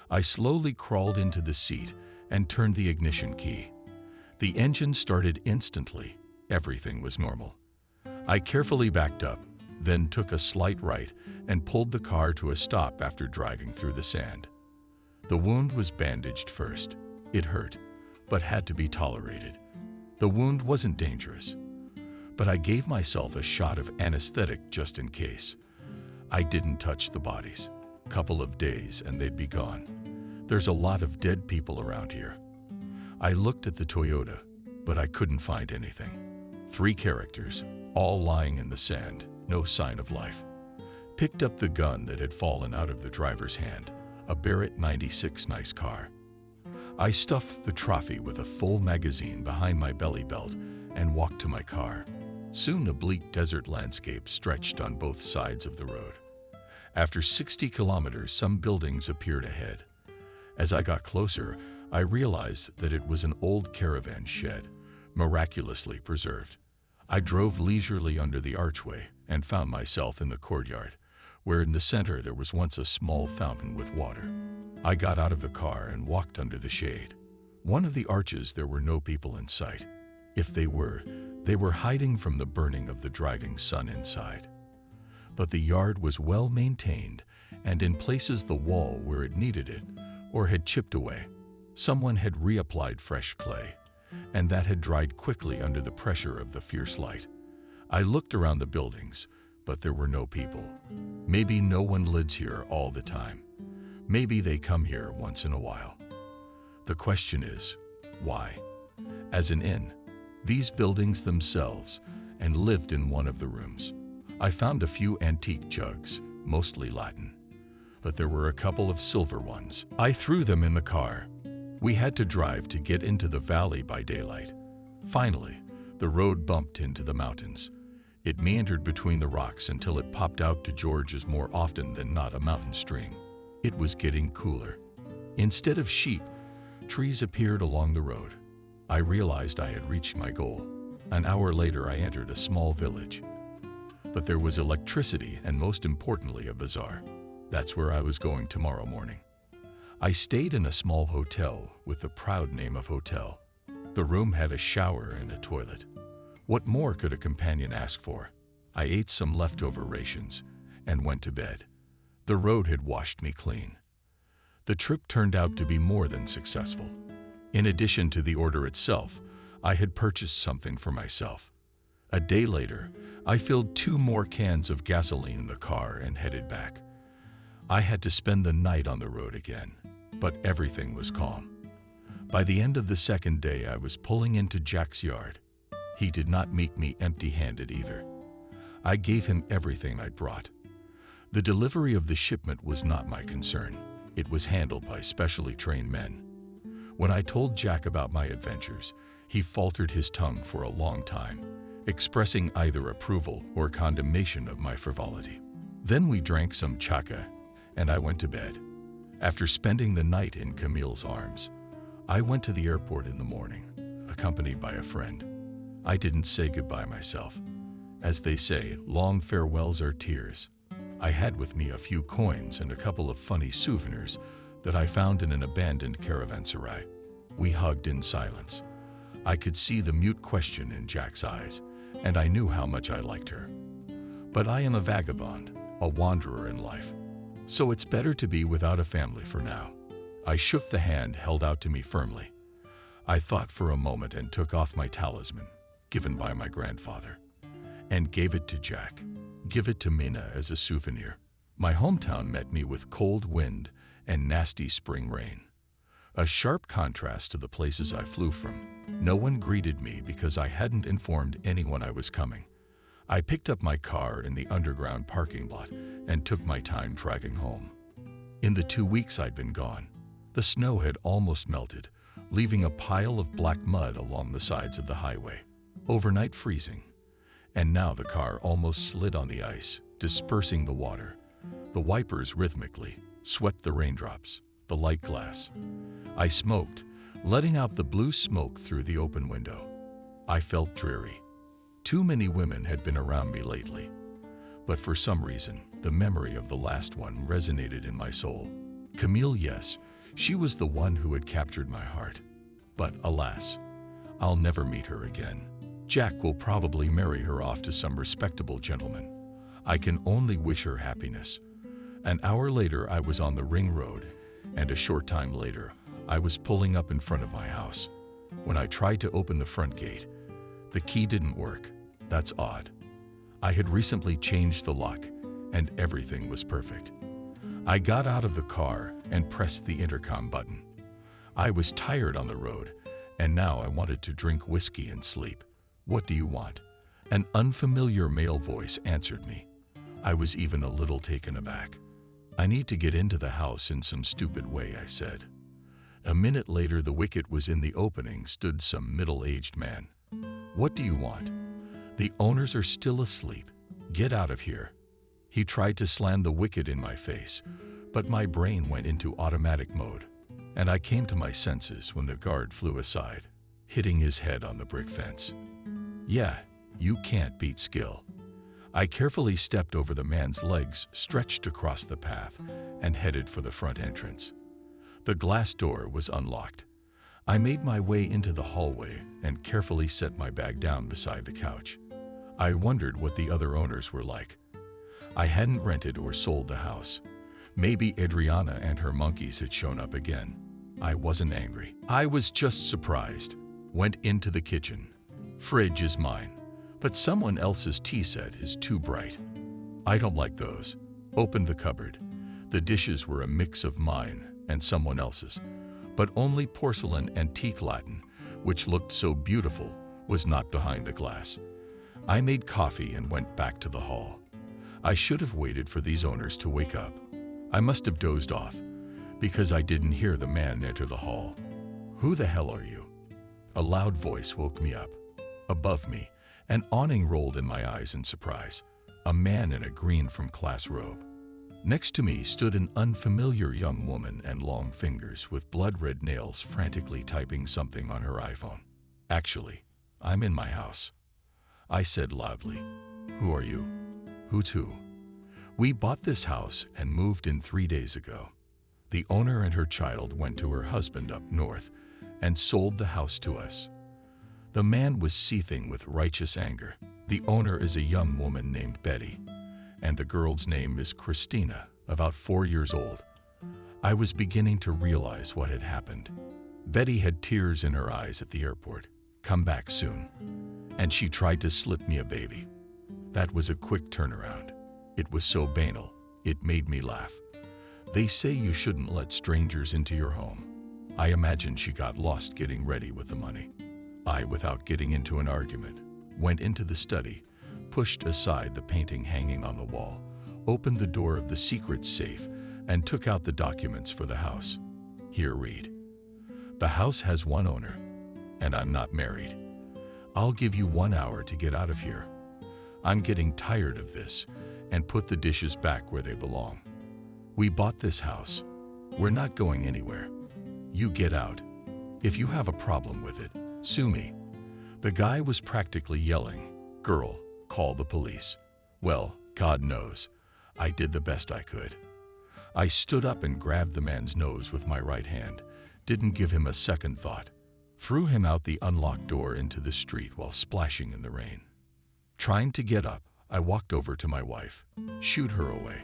I slowly crawled into the seat and turned the ignition key. The engine started instantly. Everything was normal. I carefully backed up, then took a slight right and pulled the car to a stop after driving through the sand. The wound was bandaged first. It hurt, but had to be tolerated. The wound wasn't dangerous, but I gave myself a shot of anesthetic just in case. I didn't touch the bodies. Couple of days and they'd be gone. There's a lot of dead people around here. I looked at the Toyota, but I couldn't find anything. 3 characters, all lying in the sand, no sign of life. Picked up the gun that had fallen out of the driver's hand, a Barrett 96 nice car. I stuffed the trophy with a full magazine behind my belly belt and walked to my car. Soon a bleak desert landscape stretched on both sides of the road. After 60 kilometers, some buildings appeared ahead. As I got closer, I realized that it was an old caravan shed, miraculously preserved. I drove leisurely under the archway and found myself in the courtyard, where in the center there was once a small fountain with water. I got out of the car and walked under the shade. One of the arches, there were no people in sight. If they were hiding from the burning of the driving sun inside. But the yard was well maintained, and in places the wall where it needed it, or had chipped away, someone had reapplied fresh clay, and that had dried quickly under the pressure of the fierce light. I looked around the buildings, but there were no people. Maybe no one lives here all the time. Maybe they come here once in a while. The question is, why? As an inn, these buildings themselves, and lived in one of the rooms. I found a few antique jugs, mostly Latin, but there were a couple of silver ones. I threw them in the car. We had to drive to get into the valley by daylight. Finally, the road bumped into the mountains. It meandered between the rocks until it popped out to George's more often than not a mountain stream. It was getting cooler. Instead of sheep, trees appeared along the road. I realized I had reached my goal. An hour later, I entered a small village. But there was electricity and, most importantly, a bazaar. That's where I was going tomorrow morning. I stayed in a small hotel with the proud name of hotel. The room had a shower and a toilet. What more could a companion ask for? I ate some leftover rations and went to bed. The road had washed me clean. The trip turned out to be more than successful. In addition to the order itself, I had purchased something for myself. A day later, I filled 2 more cans of gasoline in the car and headed back. I had to spend the night on the road again, but everything was calm. By the end of the second day, I was pulling into Jack's yard. He did not meet me empty-handed either. I gave him everything I'd brought. The delivery of the shipment was not my concern. It was handled by specially trained men. When I told Jack about my adventures, he faltered his tongue for a long time, expressing either approval or condemnation of my frivolity. Then we drank some chaka, and I went to bed. After spending the night in Camille's arms, I went to the airport in the morning, accompanied by a friend. I didn't say goodbye myself. As they say, long farewells are tears. I had with me a few coins and a couple of funny souvenirs that I found in an abandoned caravanserai. We hugged in silence. I could see the mute question in Jack's eyes, and I knew how much I liked her. But I am a vagabond, a wanderer in life, so it's better to be without a family for now. I shook the hand held out to me firmly. I thought for a moment and took off my talisman, given by my grandfather, and gave it to Jack. Give it to Mina as a souvenir. My hometown met me with cold wind and nasty spring rain. A sharp contrast to the places I flew from. No one greeted me because I hadn't informed anyone I was coming. I picked up my car in the underground parking lot and took my time dragging home. In the 2 weeks I'd been gone, the snow had almost melted, leaving a pile of black mud along the sides of the highway, overnight freezing. And now the car almost slid on the ice, dispersing the water. The wipers rhythmically swept the raindrops, the light glass. I smoked, letting out the blue smoke through the open window. I felt dreary. Too many women had been around me lately. But for some reason, the memory of the last one resonated in my soul. Camille, yes, she was the one who had captured my heart. But alas, I'll never meet her again. Jack will probably marry her off to some respectable gentleman. I can only wish her happiness. An hour later, I was on the ring road, and a short time later, I was pulling up in front of my house. When I tried to open the front gate, the key didn't work. That's odd. I had recently changed the lock, and everything was perfect. I got out of the car and pressed the intercom button. I was tired on the road, and now I wanted to drink whiskey and sleep. "What do you want?" An unfamiliar male voice answered me. I was even a little taken aback. "I need to get into the house in some stupid way," I said. A minute later, the wicket was in the opening, stood some middle-aged man. "What do you want?" "The owners are still asleep. Get out of here." He tried to slam the wicket in my face, but my brain went into automatic mode, and I came to my senses when the guard flew aside, hitting his head on the brick fence. Yeah, you can't beat skill. I carefully stepped over the man's legs stretched across the path and headed for the front entrance. The glass door was unlocked. I made my way into the hallway and carefully set my bag down beside the couch. I wondered what the other owners were like. I hadn't rented or sold the house. Maybe Adriana and her monkeys had shown up again. I wasn't angry. I was just surprised. Went into the kitchen. Fridge is mine, but someone else's tea set is too bright. I don't like those. Opened the cupboard. The dishes were a mix of mine and someone else's, but only porcelain antique Latin, which looked so beautiful, was not behind the glass. I made coffee and went back to the hall. I should have waited for these owners to wake up. I must have dozed off, because I didn't hear the man enter the hall. "Who the hell are you?" A loud voice woke me up. Above me, an awning rolled in my eyes in surprise. A man in a green from class robe. Next to me stood an unfamiliar young woman and long fingers with blood-red nails frantically typing something on her iPhone. "Actually, I'm in my house," I said loudly. "Who are you?" "Who to?" "We bought this house and moved in 3 days ago. The owner and her child went to her husband up north and sold the house to us." The man was seething with righteous anger. "The owner is a young woman named Betty, and the girl's name is Christina, about 4 years old." I was beginning to realize what had happened. Betty had tears in her eyes at the airport. "Come back soon." And she tried to slip me a baby. That was a quick turnaround. It was so banal, it made me laugh. They say you shouldn't let strangers into your home. I imagine she got lost getting ready with the money. I, without getting into an argument, went into the study, pushed aside the painting hanging on the wall, opened the door of the secret safe, and took out the documents for the house. "Here, read. The house has one owner, and I'm not married. I'll give you 1 hour to get out of here. I'm getting tired of this, and put the dishes back where they belong. We bought this house. We're not going anywhere. You get out. If you have a problem with it, sue me. The guy was practically yelling, "Girl, call the police." Well, God knows, I did the best I could. I stood up and grabbed the man's nose with my right hand, didn't give him a second thought, threw him out the unlocked door into the street while splashing in the rain. Trying to get up, I walked over to my wife, shooed her away.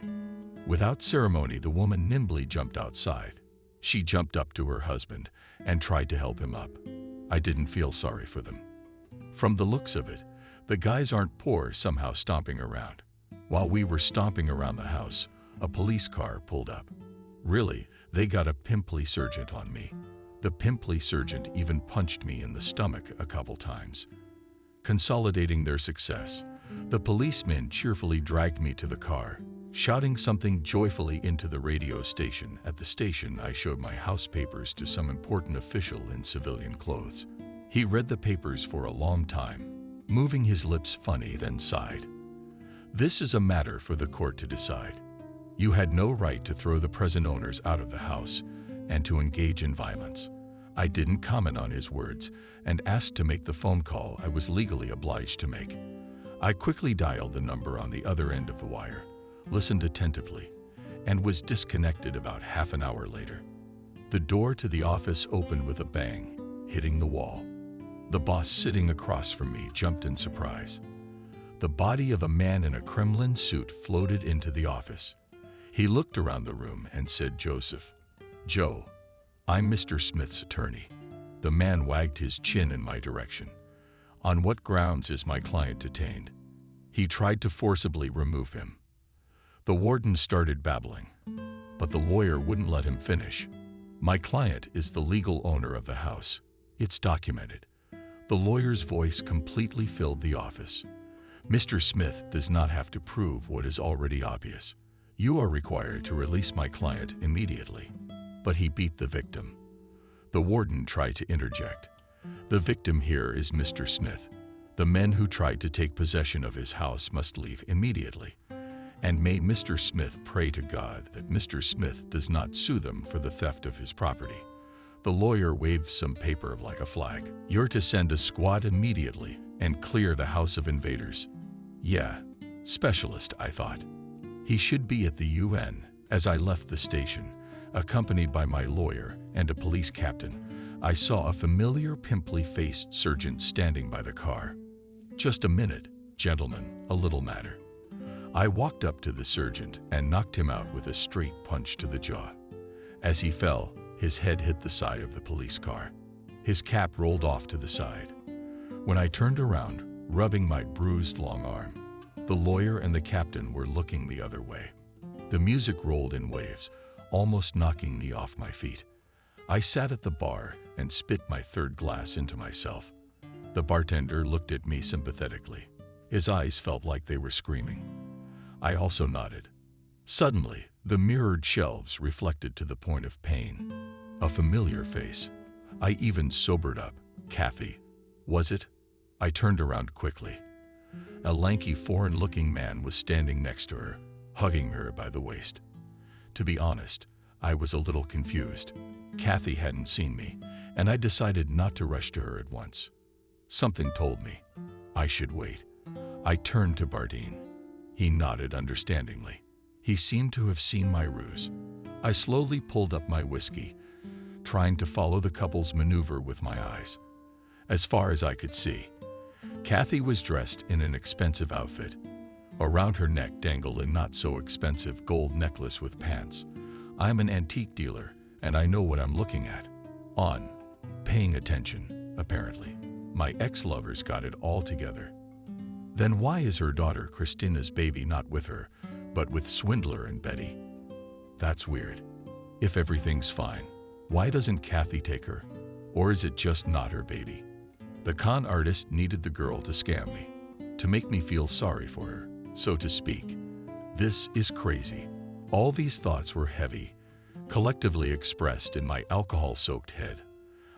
Without ceremony, the woman nimbly jumped outside. She jumped up to her husband and tried to help him up. I didn't feel sorry for them. From the looks of it, the guys aren't poor somehow stomping around. While we were stomping around the house, a police car pulled up. Really, they got a pimply sergeant on me. The pimply sergeant even punched me in the stomach a couple times. Consolidating their success, the policemen cheerfully dragged me to the car. Shouting something joyfully into the radio station. At the station, I showed my house papers to some important official in civilian clothes. He read the papers for a long time, moving his lips funny, then sighed. "This is a matter for the court to decide. You had no right to throw the present owners out of the house and to engage in violence." I didn't comment on his words and asked to make the phone call I was legally obliged to make. I quickly dialed the number on the other end of the wire, listened attentively, and was disconnected about half an hour later. The door to the office opened with a bang, hitting the wall. The boss sitting across from me jumped in surprise. The body of a man in a Kremlin suit floated into the office. He looked around the room and said, "Joseph." "Joe, I'm Mr. Smith's attorney." The man wagged his chin in my direction. "On what grounds is my client detained?" He tried to forcibly remove him. The warden started babbling, but the lawyer wouldn't let him finish. "My client is the legal owner of the house. It's documented." The lawyer's voice completely filled the office. "Mr. Smith does not have to prove what is already obvious. You are required to release my client immediately." But he beat the victim. The warden tried to interject. "The victim here is Mr. Smith. The men who tried to take possession of his house must leave immediately. And may Mr. Smith pray to God that Mr. Smith does not sue them for the theft of his property." The lawyer waved some paper like a flag. "You're to send a squad immediately and clear the house of invaders." Yeah, specialist, I thought. He should be at the UN. As I left the station, accompanied by my lawyer and a police captain, I saw a familiar pimply-faced sergeant standing by the car. "Just a minute, gentlemen, a little matter." I walked up to the sergeant and knocked him out with a straight punch to the jaw. As he fell, his head hit the side of the police car. His cap rolled off to the side. When I turned around, rubbing my bruised long arm, the lawyer and the captain were looking the other way. The music rolled in waves, almost knocking me off my feet. I sat at the bar and spit my third glass into myself. The bartender looked at me sympathetically. His eyes felt like they were screaming. I also nodded. Suddenly, the mirrored shelves reflected to the point of pain. A familiar face. I even sobered up. "Kathy, was it?" I turned around quickly. A lanky, foreign-looking man was standing next to her, hugging her by the waist. To be honest, I was a little confused. Kathy hadn't seen me, and I decided not to rush to her at once. Something told me I should wait. I turned to Bardeen. He nodded understandingly. He seemed to have seen my ruse. I slowly pulled up my whiskey, trying to follow the couple's maneuver with my eyes. As far as I could see, Kathy was dressed in an expensive outfit. Around her neck dangled a not-so-expensive gold necklace with pants. I'm an antique dealer, and I know what I'm looking at. Paying attention, apparently. My ex-lovers got it all together. Then why is her daughter Christina's baby not with her, but with Swindler and Betty? That's weird. If everything's fine, why doesn't Kathy take her? Or is it just not her baby? The con artist needed the girl to scam me, to make me feel sorry for her, so to speak. This is crazy. All these thoughts were heavy, collectively expressed in my alcohol-soaked head.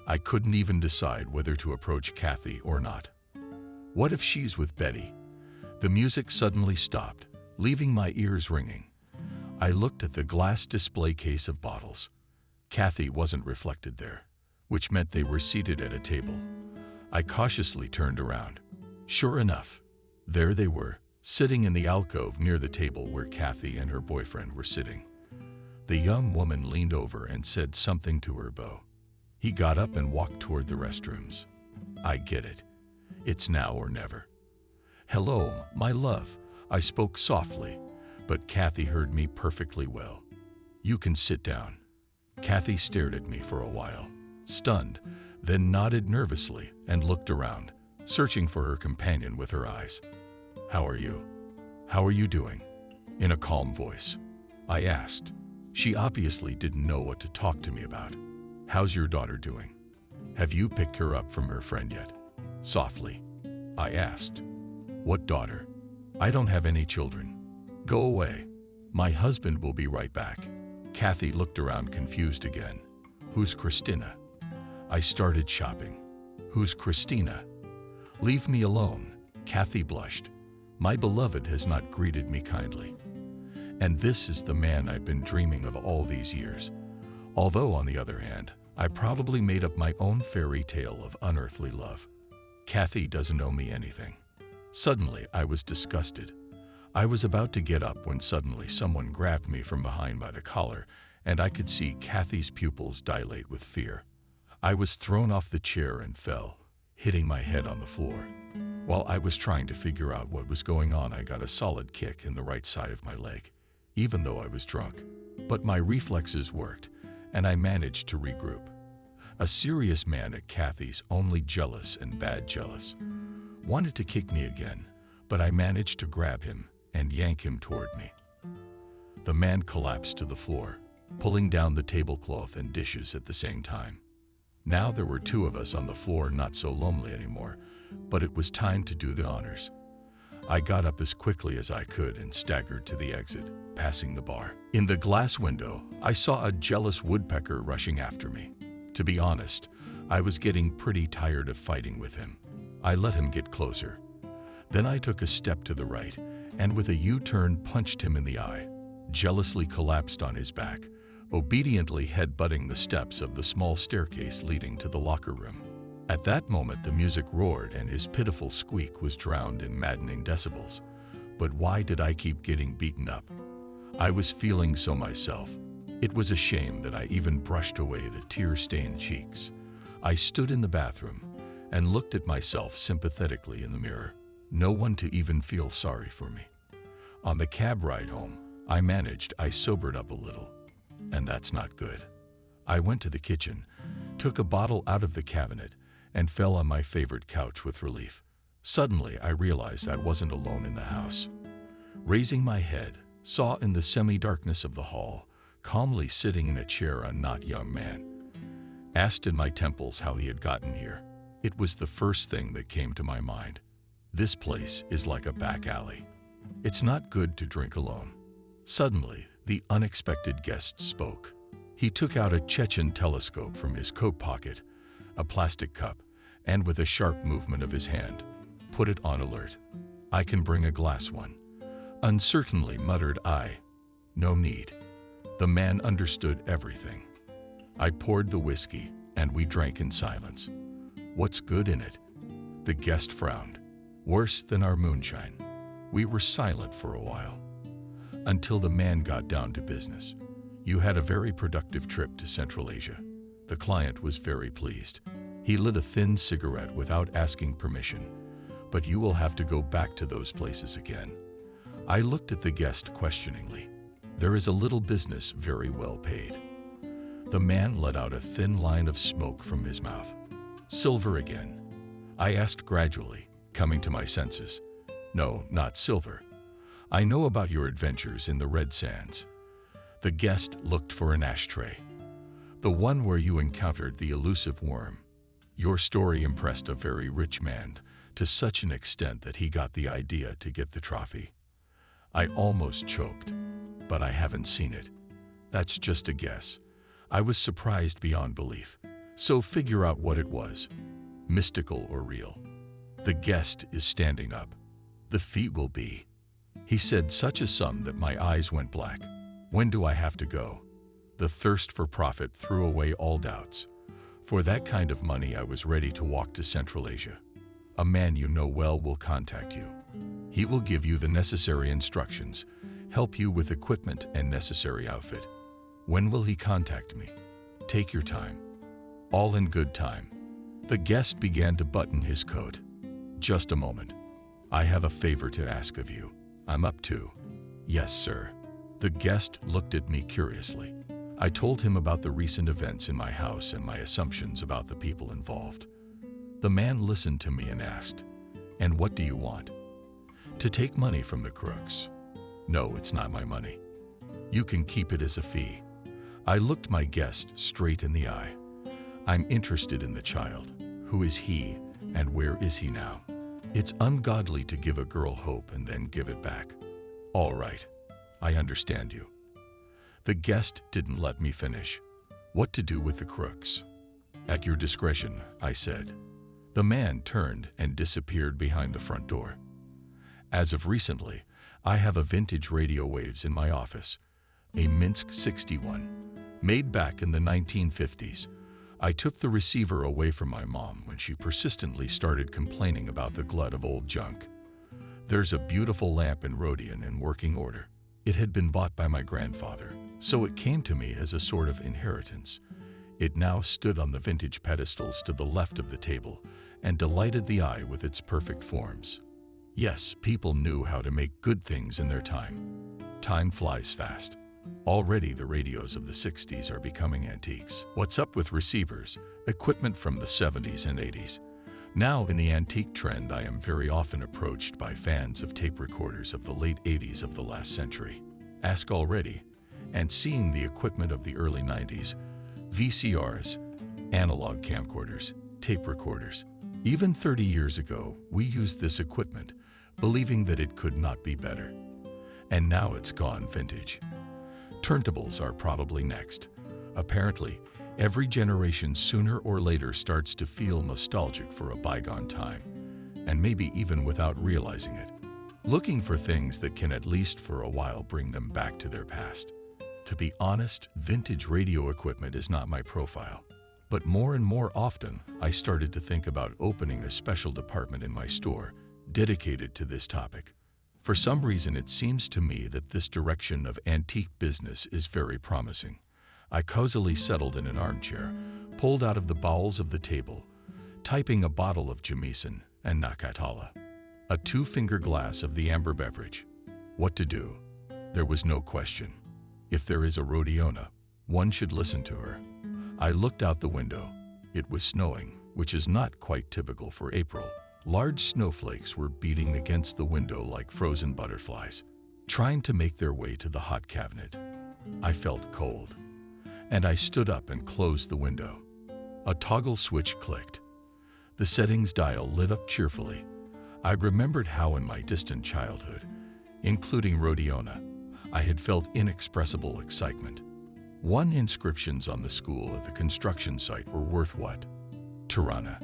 I couldn't even decide whether to approach Kathy or not. What if she's with Betty? The music suddenly stopped, leaving my ears ringing. I looked at the glass display case of bottles. Kathy wasn't reflected there. which meant they were seated at a table. I cautiously turned around. Sure enough, there they were, sitting in the alcove near the table where Kathy and her boyfriend were sitting. The young woman leaned over and said something to her beau. He got up and walked toward the restrooms. I get it. It's now or never. Hello, my love, I spoke softly, but Kathy heard me perfectly well. You can sit down. Kathy stared at me for a while, stunned, then nodded nervously and looked around, searching for her companion with her eyes. How are you? How are you doing? In a calm voice, I asked. She obviously didn't know what to talk to me about. How's your daughter doing? Have you picked her up from her friend yet? Softly, I asked. What daughter? I don't have any children. Go away. My husband will be right back. Kathy looked around confused again. Who's Christina? I started shopping. Who's Christina? Leave me alone. Kathy blushed. My beloved has not greeted me kindly. And this is the man I've been dreaming of all these years. Although, on the other hand, I probably made up my own fairy tale of unearthly love. Kathy doesn't owe me anything. Suddenly, I was disgusted. I was about to get up when suddenly someone grabbed me from behind by the collar, and I could see Kathy's pupils dilate with fear. I was thrown off the chair and fell, hitting my head on the floor. While I was trying to figure out what was going on, I got a solid kick in the right side of my leg, even though I was drunk. But my reflexes worked, and I managed to regroup. A serious man at Kathy's, only jealous and bad jealous, wanted to kick me again, but I managed to grab him and yank him toward me. The man collapsed to the floor, pulling down the tablecloth and dishes at the same time. Now there were two of us on the floor, not so lonely anymore, but it was time to do the honors. I got up as quickly as I could and staggered to the exit, passing the bar. In the glass window, I saw a jealous woodpecker rushing after me. To be honest, I was getting pretty tired of fighting with him. I let him get closer. Then I took a step to the right, and with a U-turn punched him in the eye, jealously collapsed on his back, obediently headbutting the steps of the small staircase leading to the locker room. At that moment, the music roared and his pitiful squeak was drowned in maddening decibels. But why did I keep getting beaten up? I was feeling so myself. It was a shame that I even brushed away the tear-stained cheeks. I stood in the bathroom and looked at myself sympathetically in the mirror. No one to even feel sorry for me. On the cab ride home, I sobered up a little. And that's not good. I went to the kitchen, took a bottle out of the cabinet, and fell on my favorite couch with relief. Suddenly, I realized I wasn't alone in the house. Raising my head, saw in the semi-darkness of the hall, calmly sitting in a chair, a not young man. Asked in my temples how he had gotten here. It was the first thing that came to my mind. This place is like a back alley. It's not good to drink alone. Suddenly, the unexpected guest spoke. He took out a Chechen telescope from his coat pocket, a plastic cup, and with a sharp movement of his hand, put it on alert. I can bring a glass one. Uncertainly muttered I. No need. The man understood everything. I poured the whiskey, and we drank in silence. What's good in it? The guest frowned. Worse than our moonshine. We were silent for a while, until the man got down to business. You had a very productive trip to Central Asia. The client was very pleased. He lit a thin cigarette without asking permission, but you will have to go back to those places again. I looked at the guest questioningly. There is a little business very well paid. The man let out a thin line of smoke from his mouth. Silver again? I asked gradually, coming to my senses. No, not silver. I know about your adventures in the Red Sands. The guest looked for an ashtray. The one where you encountered the elusive worm. Your story impressed a very rich man to such an extent that he got the idea to get the trophy. I almost choked, but I haven't seen it. That's just a guess. I was surprised beyond belief. So figure out what it was, mystical or real. The guest is standing up. The fee will be. He said such a sum that my eyes went black. When do I have to go? The thirst for profit threw away all doubts. For that kind of money, I was ready to walk to Central Asia. A man you know well will contact you. He will give you the necessary instructions, help you with equipment and necessary outfit. When will he contact me? Take your time. All in good time. The guest began to button his coat. Just a moment. I have a favor to ask of you. I'm up to. Yes, sir. The guest looked at me curiously. I told him about the recent events in my house and my assumptions about the people involved. The man listened to me and asked, "And what do you want?" "To take money from the crooks." "No, it's not my money. You can keep it as a fee." I looked my guest straight in the eye. "I'm interested in the child. Who is he, and where is he now? It's ungodly to give a girl hope and then give it back." "All right, I understand you." The guest didn't let me finish. "What to do with the crooks?" "At your discretion," I said. The man turned and disappeared behind the front door. As of recently, I have a vintage radio waves in my office, a Minsk 61, made back in the 1950s. I took the receiver away from my mom when she persistently started complaining about the glut of old junk. There's a beautiful lamp in Rodion in working order. It had been bought by my grandfather, so it came to me as a sort of inheritance. It now stood on the vintage pedestals to the left of the table and delighted the eye with its perfect forms. Yes, people knew how to make good things in their time. Time flies fast. Already the radios of the 60s are becoming antiques. What's up with receivers, equipment from the 70s and 80s? Now, in the antique trend, I am very often approached by fans of tape recorders of the late 80s of the last century. Ask already, and seeing the equipment of the early 90s, VCRs, analog camcorders, tape recorders. Even 30 years ago, we used this equipment, believing that it could not be better. And now it's gone vintage. Turntables are probably next. Apparently, every generation sooner or later starts to feel nostalgic for a bygone time, and maybe even without realizing it, looking for things that can at least for a while bring them back to their past. To be honest, vintage radio equipment is not my profile. But more and more often, I started to think about opening a special department in my store dedicated to this topic. For some reason, it seems to me that this direction of antique business is very promising. I cozily settled in an armchair, pulled out of the bowels of the table, typing a bottle of Jamieson and Nakatala, a 2-finger glass of the amber beverage. What to do? There was no question. If there is a Rodiona, one should listen to her. I looked out the window. It was snowing, which is not quite typical for April. Large snowflakes were beating against the window like frozen butterflies, trying to make their way to the hot cabinet. I felt cold, and I stood up and closed the window. A toggle switch clicked. The settings dial lit up cheerfully. I remembered how in my distant childhood, including Rodiona, I had felt inexpressible excitement. One inscriptions on the school at the construction site were worth what? Tirana,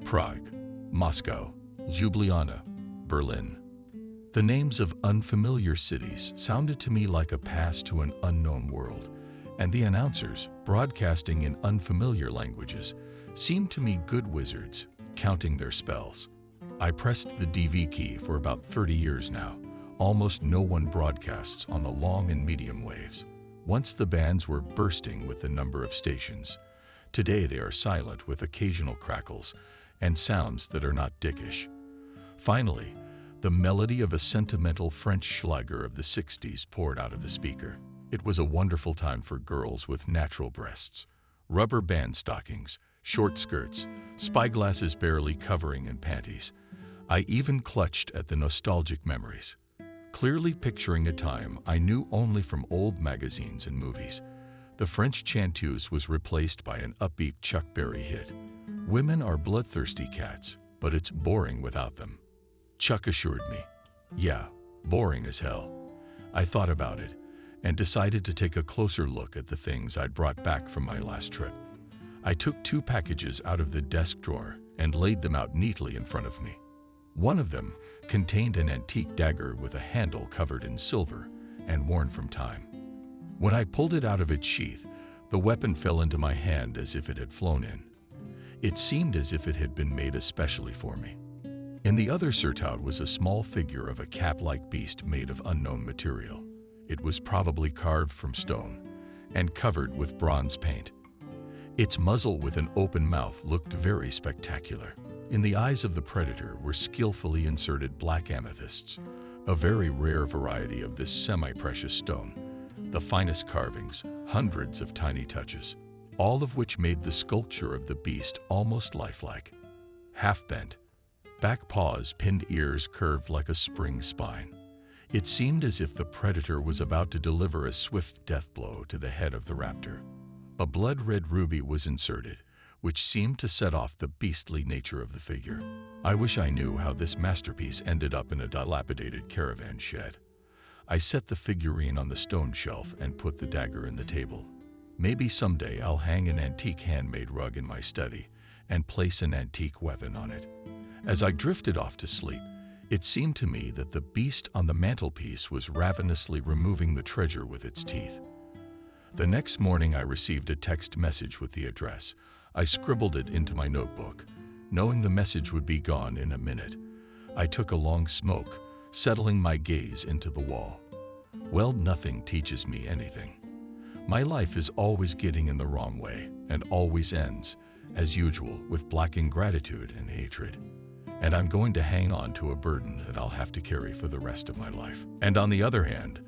Prague, Moscow, Ljubljana, Berlin. The names of unfamiliar cities sounded to me like a pass to an unknown world, and the announcers, broadcasting in unfamiliar languages, seemed to me good wizards, counting their spells. I pressed the DV key for about 30 years now. Almost no one broadcasts on the long and medium waves. Once the bands were bursting with the number of stations. Today they are silent with occasional crackles and sounds that are not dickish. Finally, the melody of a sentimental French Schlager of the 60s poured out of the speaker. It was a wonderful time for girls with natural breasts, rubber band stockings, short skirts, spyglasses barely covering and panties. I even clutched at the nostalgic memories, clearly picturing a time I knew only from old magazines and movies. The French chanteuse was replaced by an upbeat Chuck Berry hit. Women are bloodthirsty cats, but it's boring without them. Chuck assured me. Yeah, boring as hell. I thought about it and decided to take a closer look at the things I'd brought back from my last trip. I took 2 packages out of the desk drawer and laid them out neatly in front of me. One of them contained an antique dagger with a handle covered in silver and worn from time. When I pulled it out of its sheath, the weapon fell into my hand as if it had flown in. It seemed as if it had been made especially for me. In the other surtout was a small figure of a cat-like beast made of unknown material. It was probably carved from stone and covered with bronze paint. Its muzzle with an open mouth looked very spectacular. In the eyes of the predator were skillfully inserted black amethysts, a very rare variety of this semi-precious stone. The finest carvings, hundreds of tiny touches, all of which made the sculpture of the beast almost lifelike. Half-bent, back paws, pinned ears curved like a spring spine. It seemed as if the predator was about to deliver a swift death blow to the head of the raptor. A blood-red ruby was inserted, which seemed to set off the beastly nature of the figure. I wish I knew how this masterpiece ended up in a dilapidated caravan shed. I set the figurine on the stone shelf and put the dagger in the table. Maybe someday I'll hang an antique handmade rug in my study and place an antique weapon on it. As I drifted off to sleep, it seemed to me that the beast on the mantelpiece was ravenously removing the treasure with its teeth. The next morning I received a text message with the address. I scribbled it into my notebook, knowing the message would be gone in a minute. I took a long smoke, settling my gaze into the wall. Well, nothing teaches me anything. My life is always getting in the wrong way and always ends, as usual, with black ingratitude and hatred. And I'm going to hang on to a burden that I'll have to carry for the rest of my life. And on the other hand,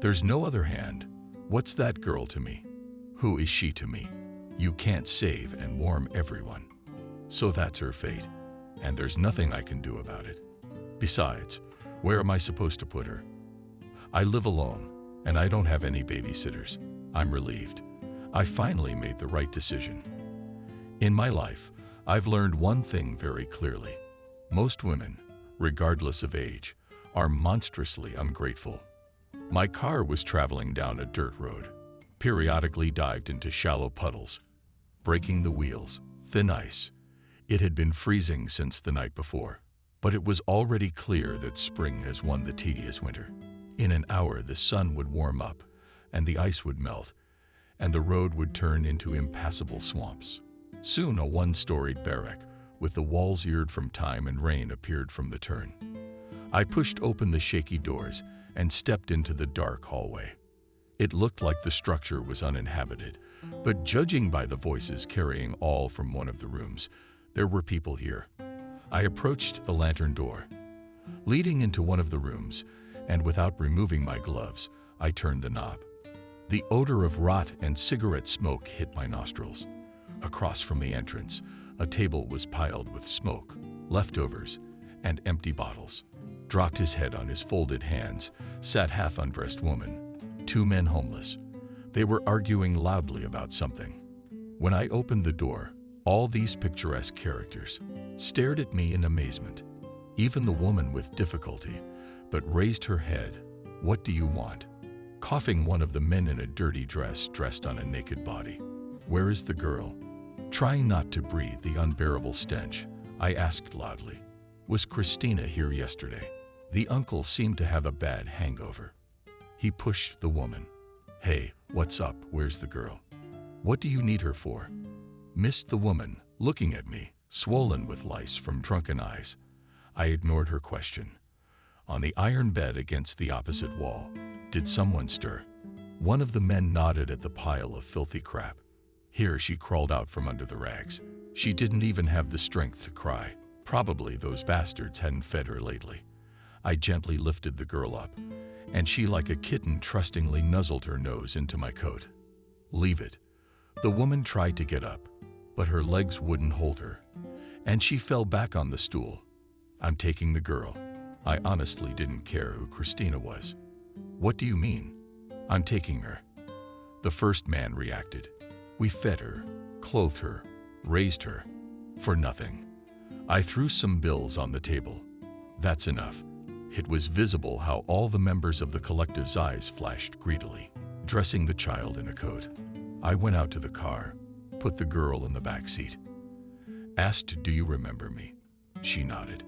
there's no other hand. What's that girl to me? Who is she to me? You can't save and warm everyone. So that's her fate, and there's nothing I can do about it. Besides, where am I supposed to put her? I live alone, and I don't have any babysitters. I'm relieved. I finally made the right decision. In my life, I've learned one thing very clearly. Most women, regardless of age, are monstrously ungrateful. My car was traveling down a dirt road, periodically dived into shallow puddles, breaking the wheels, thin ice. It had been freezing since the night before, but it was already clear that spring has won the tedious winter. In an hour, the sun would warm up, and the ice would melt, and the road would turn into impassable swamps. Soon a one-storied barrack, with the walls eared from time and rain, appeared from the turn. I pushed open the shaky doors and stepped into the dark hallway. It looked like the structure was uninhabited, but judging by the voices carrying all from one of the rooms, there were people here. I approached the lantern door, leading into one of the rooms, and without removing my gloves, I turned the knob. The odor of rot and cigarette smoke hit my nostrils. Across from the entrance, a table was piled with smoke, leftovers, and empty bottles. Dropped his head on his folded hands, sat half-undressed woman, two men homeless. They were arguing loudly about something. When I opened the door, all these picturesque characters stared at me in amazement. Even the woman with difficulty, but raised her head. "What do you want?" Coughing, one of the men in a dirty dress dressed on a naked body. "Where is the girl?" Trying not to breathe the unbearable stench, I asked loudly, "Was Christina here yesterday?" The uncle seemed to have a bad hangover. He pushed the woman. "Hey, what's up? Where's the girl? What do you need her for?" Missed the woman, looking at me, swollen with lice from drunken eyes. I ignored her question. On the iron bed against the opposite wall, did someone stir? One of the men nodded at the pile of filthy crap. Here she crawled out from under the rags. She didn't even have the strength to cry. Probably those bastards hadn't fed her lately. I gently lifted the girl up, and she, like a kitten, trustingly nuzzled her nose into my coat. "Leave it." The woman tried to get up, but her legs wouldn't hold her, and she fell back on the stool. "I'm taking the girl." I honestly didn't care who Christina was. "What do you mean?" "I'm taking her." The first man reacted. "We fed her, clothed her, raised her, for nothing." I threw some bills on the table. "That's enough." It was visible how all the members of the collective's eyes flashed greedily, dressing the child in a coat. I went out to the car, put the girl in the back seat. Asked, "Do you remember me?" She nodded.